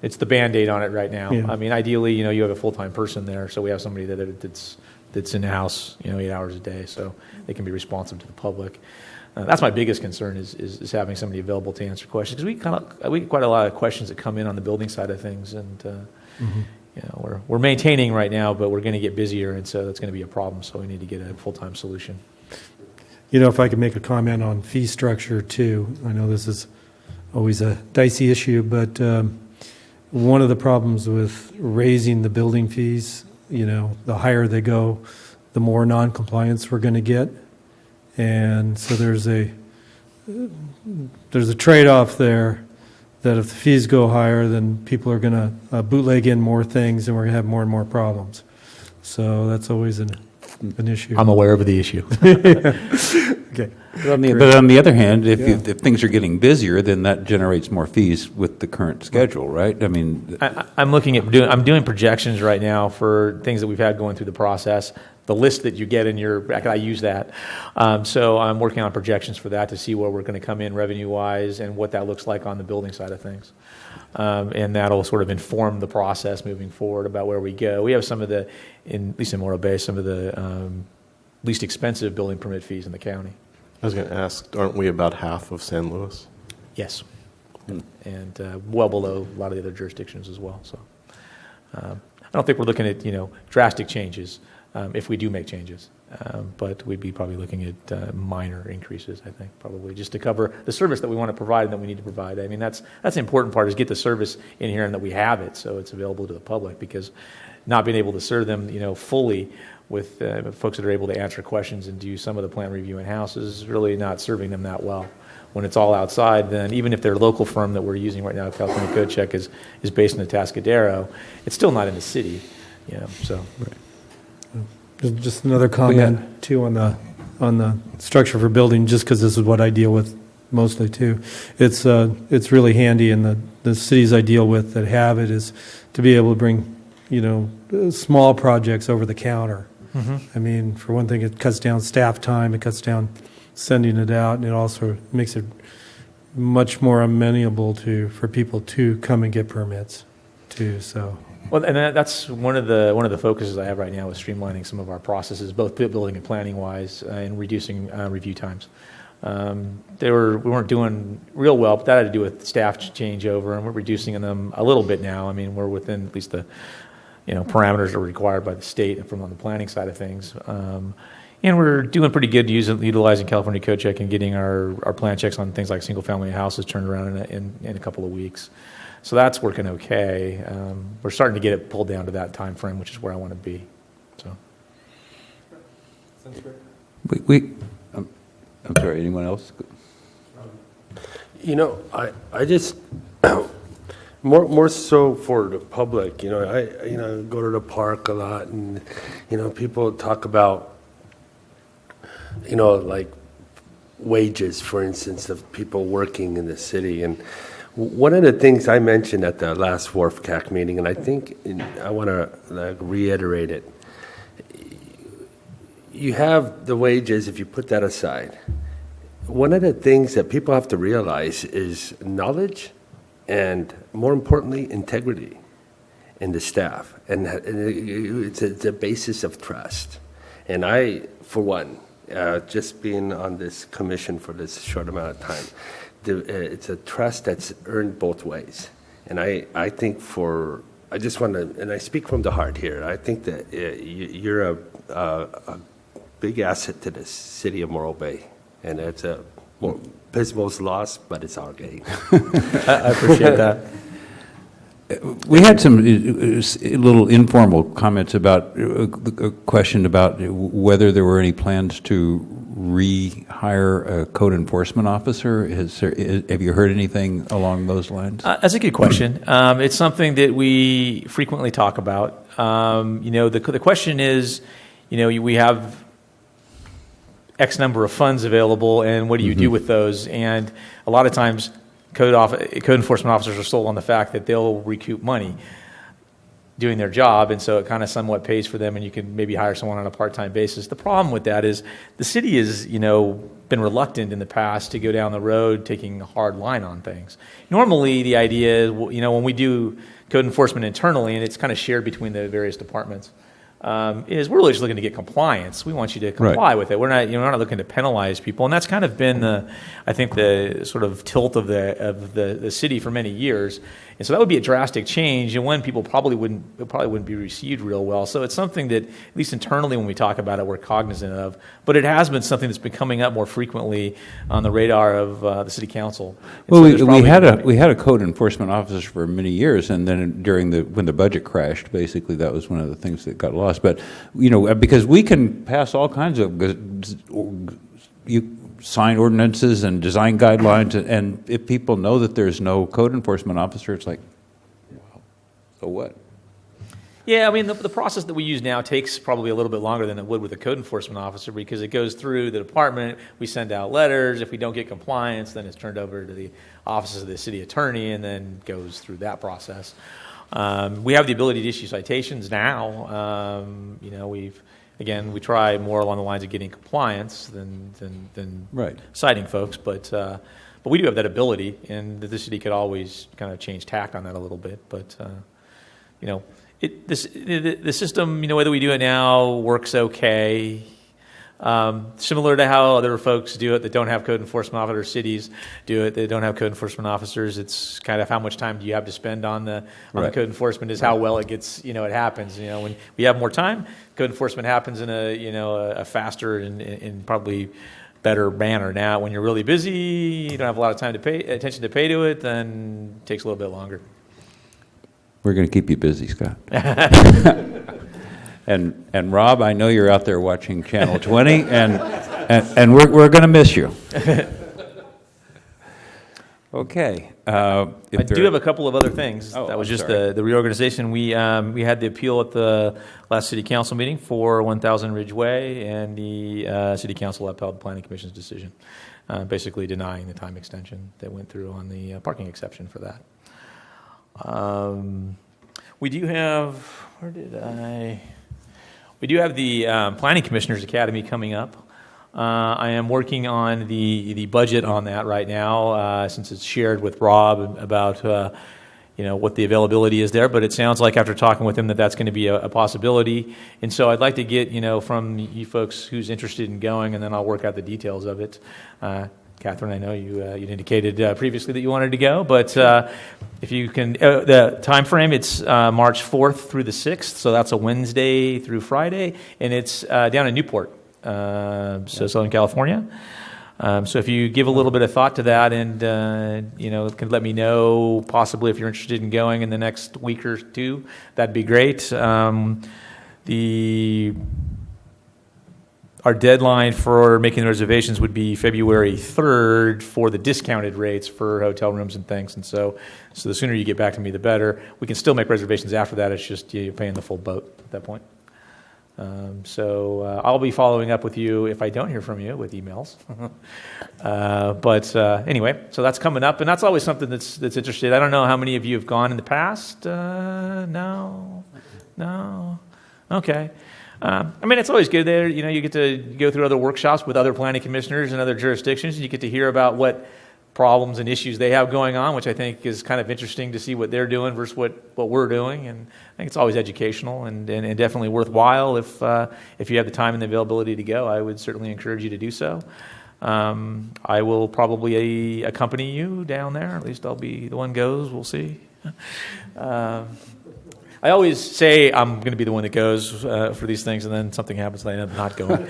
it's the Band-Aid on it right now. Yeah. I mean, ideally, you have a full-time person there, so we have somebody that's in the house, 8 hours a day, so they can be responsive to the public. That's my biggest concern is having somebody available to answer questions, because we get quite a lot of questions that come in on the building side of things, and we're maintaining right now, but we're going to get busier, and so that's going to be a problem. So we need to get a full-time solution. If I could make a comment on fee structure too, I know this is always a dicey issue, but one of the problems with raising the building fees, the higher they go, the more non-compliance we're going to get. And so there's a trade-off there that if the fees go higher, then people are going to bootleg in more things, and we're going to have more and more problems. So that's always an issue. I'm aware of the issue. Okay. But on the other hand, if things are getting busier, then that generates more fees with the current schedule, right? I mean, I'm looking at I'm doing projections right now for things that we've had going through the process. The list that you get in I use that. So I'm working on projections for that to see where we're going to come in revenue-wise and what that looks like on the building side of things. And that'll sort of inform the process moving forward about where we go. We have some of at least in Morro Bay, some of the least expensive building permit fees in the county. I was going to ask, aren't we about half of San Luis? Yes. And well below a lot of the other jurisdictions as well. So I don't think we're looking at, drastic changes if we do make changes. But we'd be probably looking at minor increases, I think, probably, just to cover the service that we want to provide and that we need to provide. I mean, that's the important part, is get the service in here and that we have it so it's available to the public, because not being able to serve them, fully with folks that are able to answer questions and do some of the plan review in-house is really not serving them that well. When it's all outside, then even if their local firm that we're using right now, California Code Check, is based in Atascadero, it's still not in the city, so. Right. Just another comment too on the structure for building, just because this is what I deal with mostly too. It's really handy, and the cities I deal with that have it is to be able to bring small projects over the counter. Mm-hmm. I mean, for one thing, it cuts down staff time, it cuts down sending it out, and it also makes it much more amenable for people to come and get permits too. So. Well, and that's one of the focuses I have right now, is streamlining some of our processes, both building and planning wise, and reducing review times. We weren't doing real well, but that had to do with staff changeover, and we're reducing them a little bit now. I mean, we're within at least the parameters that are required by the state and from on the planning side of things. And we're doing pretty good utilizing California Code Check and getting our plan checks on things like single-family houses turned around in a couple of weeks. So that's working okay. We're starting to get it pulled down to that time frame, which is where I want to be. So. I'm sorry, anyone else? I just more so for the public. I go to the park a lot, and people talk about like wages, for instance, of people working in the city. And one of the things I mentioned at the last WRF-CAC meeting, and I think I want to reiterate it. You have the wages, if you put that aside. One of the things that people have to realize is knowledge, and more importantly, integrity in the staff. And it's a basis of trust. And I, for one, just being on this commission for this short amount of time, it's a trust that's earned both ways. And I think I just want to, and I speak from the heart here, I think that you're a big asset to the city of Morro Bay. And it's Pismo's loss, but it's our gain. I appreciate that. We had some little informal comments about a question about whether there were any plans to rehire a code enforcement officer. Have you heard anything along those lines? That's a good question. It's something that we frequently talk about. The question is, we have X number of funds available, and what do you do with those? And a lot of times, code enforcement officers are sold on the fact that they'll recoup money. doing their job, and so it kind of somewhat pays for them, and you can maybe hire someone on a part-time basis. The problem with that is the city has, been reluctant in the past to go down the road taking a hard line on things. Normally, the idea is, when we do code enforcement internally, and it's kind of shared between the various departments, is we're really just looking to get compliance. We want you to comply with it. We're not looking to penalize people, and that's kind of been the sort of tilt of the city for many years. And so that would be a drastic change, and one people probably wouldn't be received real well. So it's something that, at least internally, when we talk about it, we're cognizant of. But it has been something that's been coming up more frequently on the radar of the city council. And Well, so we had a code enforcement officer for many years, and then when the budget crashed, basically that was one of the things that got lost. But because we can pass all kinds of sign ordinances and design guidelines, and if people know that there's no code enforcement officer, it's like, well, so what? Yeah, I mean, the process that we use now takes probably a little bit longer than it would with a code enforcement officer, because it goes through the department, we send out letters. If we don't get compliance, then it's turned over to the offices of the city attorney, and then goes through that process. We have the ability to issue citations now. We try more along the lines of getting compliance than Right. citing folks, but we do have that ability, and the city could always kind of change tact on that a little bit. But the system, the way that we do it now works okay. Similar to how other folks do it that don't have code enforcement officers, cities do it that don't have code enforcement officers. It's kind of how much time do you have to spend on the code enforcement is how well it gets. It happens. When we have more time, code enforcement happens in a faster and probably better manner. Now, when you're really busy, you don't have a lot of time to pay attention to it, then it takes a little bit longer. We're going to keep you busy, Scott. And Rob, I know you're out there watching Channel 20, and we're going to miss you. Okay. I do have a couple of other things. Oh, that was I'm just sorry. the reorganization. We had the appeal at the last city council meeting for 1,000 Ridge Way, and the city council upheld the planning commission's decision, basically denying the time extension that went through on the parking exception for that. We do have, we do have the Planning Commissioners Academy coming up. I am working on the budget on that right now, since it's shared with Rob about what the availability is there. But it sounds like after talking with him that's going to be a possibility. And so I'd like to get from you folks who's interested in going, and then I'll work out the details of it. Catherine, I know you indicated previously that you wanted to go, but if you can, the time frame, it's March 4th through the 6th, so that's a Wednesday through Friday, and it's down in Newport, so Southern California. So if you give a little bit of thought to that, and can let me know possibly if you're interested in going in the next week or two, that'd be great. Our deadline for making the reservations would be February 3rd for the discounted rates for hotel rooms and things. And so the sooner you get back to me, the better. We can still make reservations after that. It's just you're paying the full boat at that point. I'll be following up with you if I don't hear from you with emails. But anyway, so that's coming up, and that's always something that's interesting. I don't know how many of you have gone in the past. No. Okay. It's always good there. You get to go through other workshops with other planning commissioners and other jurisdictions, and you get to hear about what problems and issues they have going on, which I think is kind of interesting to see what they're doing versus what we're doing. And I think it's always educational and definitely worthwhile. If you have the time and the availability to go, I would certainly encourage you to do so. I will probably accompany you down there. At least I'll be the one goes. We'll see. I always say I'm going to be the one that goes for these things, and then something happens and I end up not going.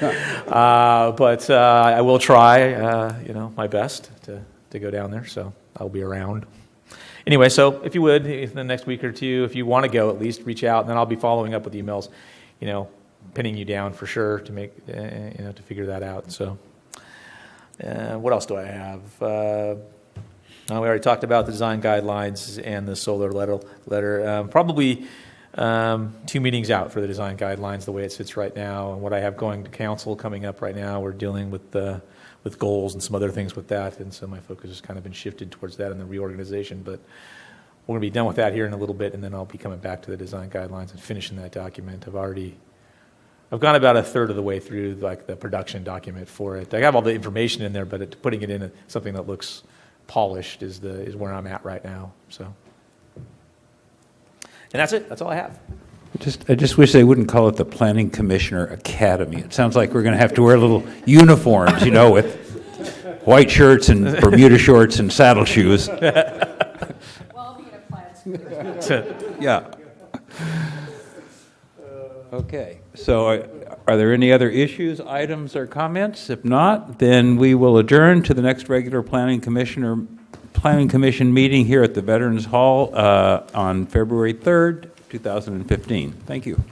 But I will try, my best to go down there. So I'll be around. Anyway, so if you would, in the next week or two, if you want to go, at least reach out, and then I'll be following up with emails, pinning you down for sure to make, to figure that out. So what else do I have? We already talked about the design guidelines and the solar letter. Probably 2 meetings out for the design guidelines, the way it sits right now, and what I have going to council coming up right now. We're dealing with goals and some other things with that, and so my focus has kind of been shifted towards that in the reorganization. But we're going to be done with that here in a little bit, and then I'll be coming back to the design guidelines and finishing that document. I've gone about a third of the way through like the production document for it. I have all the information in there, but putting it in something that looks polished is where I'm at right now. So, and that's it. That's all I have. I just wish they wouldn't call it the Planning Commissioner Academy. It sounds like we're going to have to wear little uniforms, with white shirts and Bermuda shorts and saddle shoes. Yeah. Okay. So are there any other issues, items, or comments? If not, then we will adjourn to the next regular Planning Commission meeting here at the Veterans Hall on February 3rd, 2015. Thank you.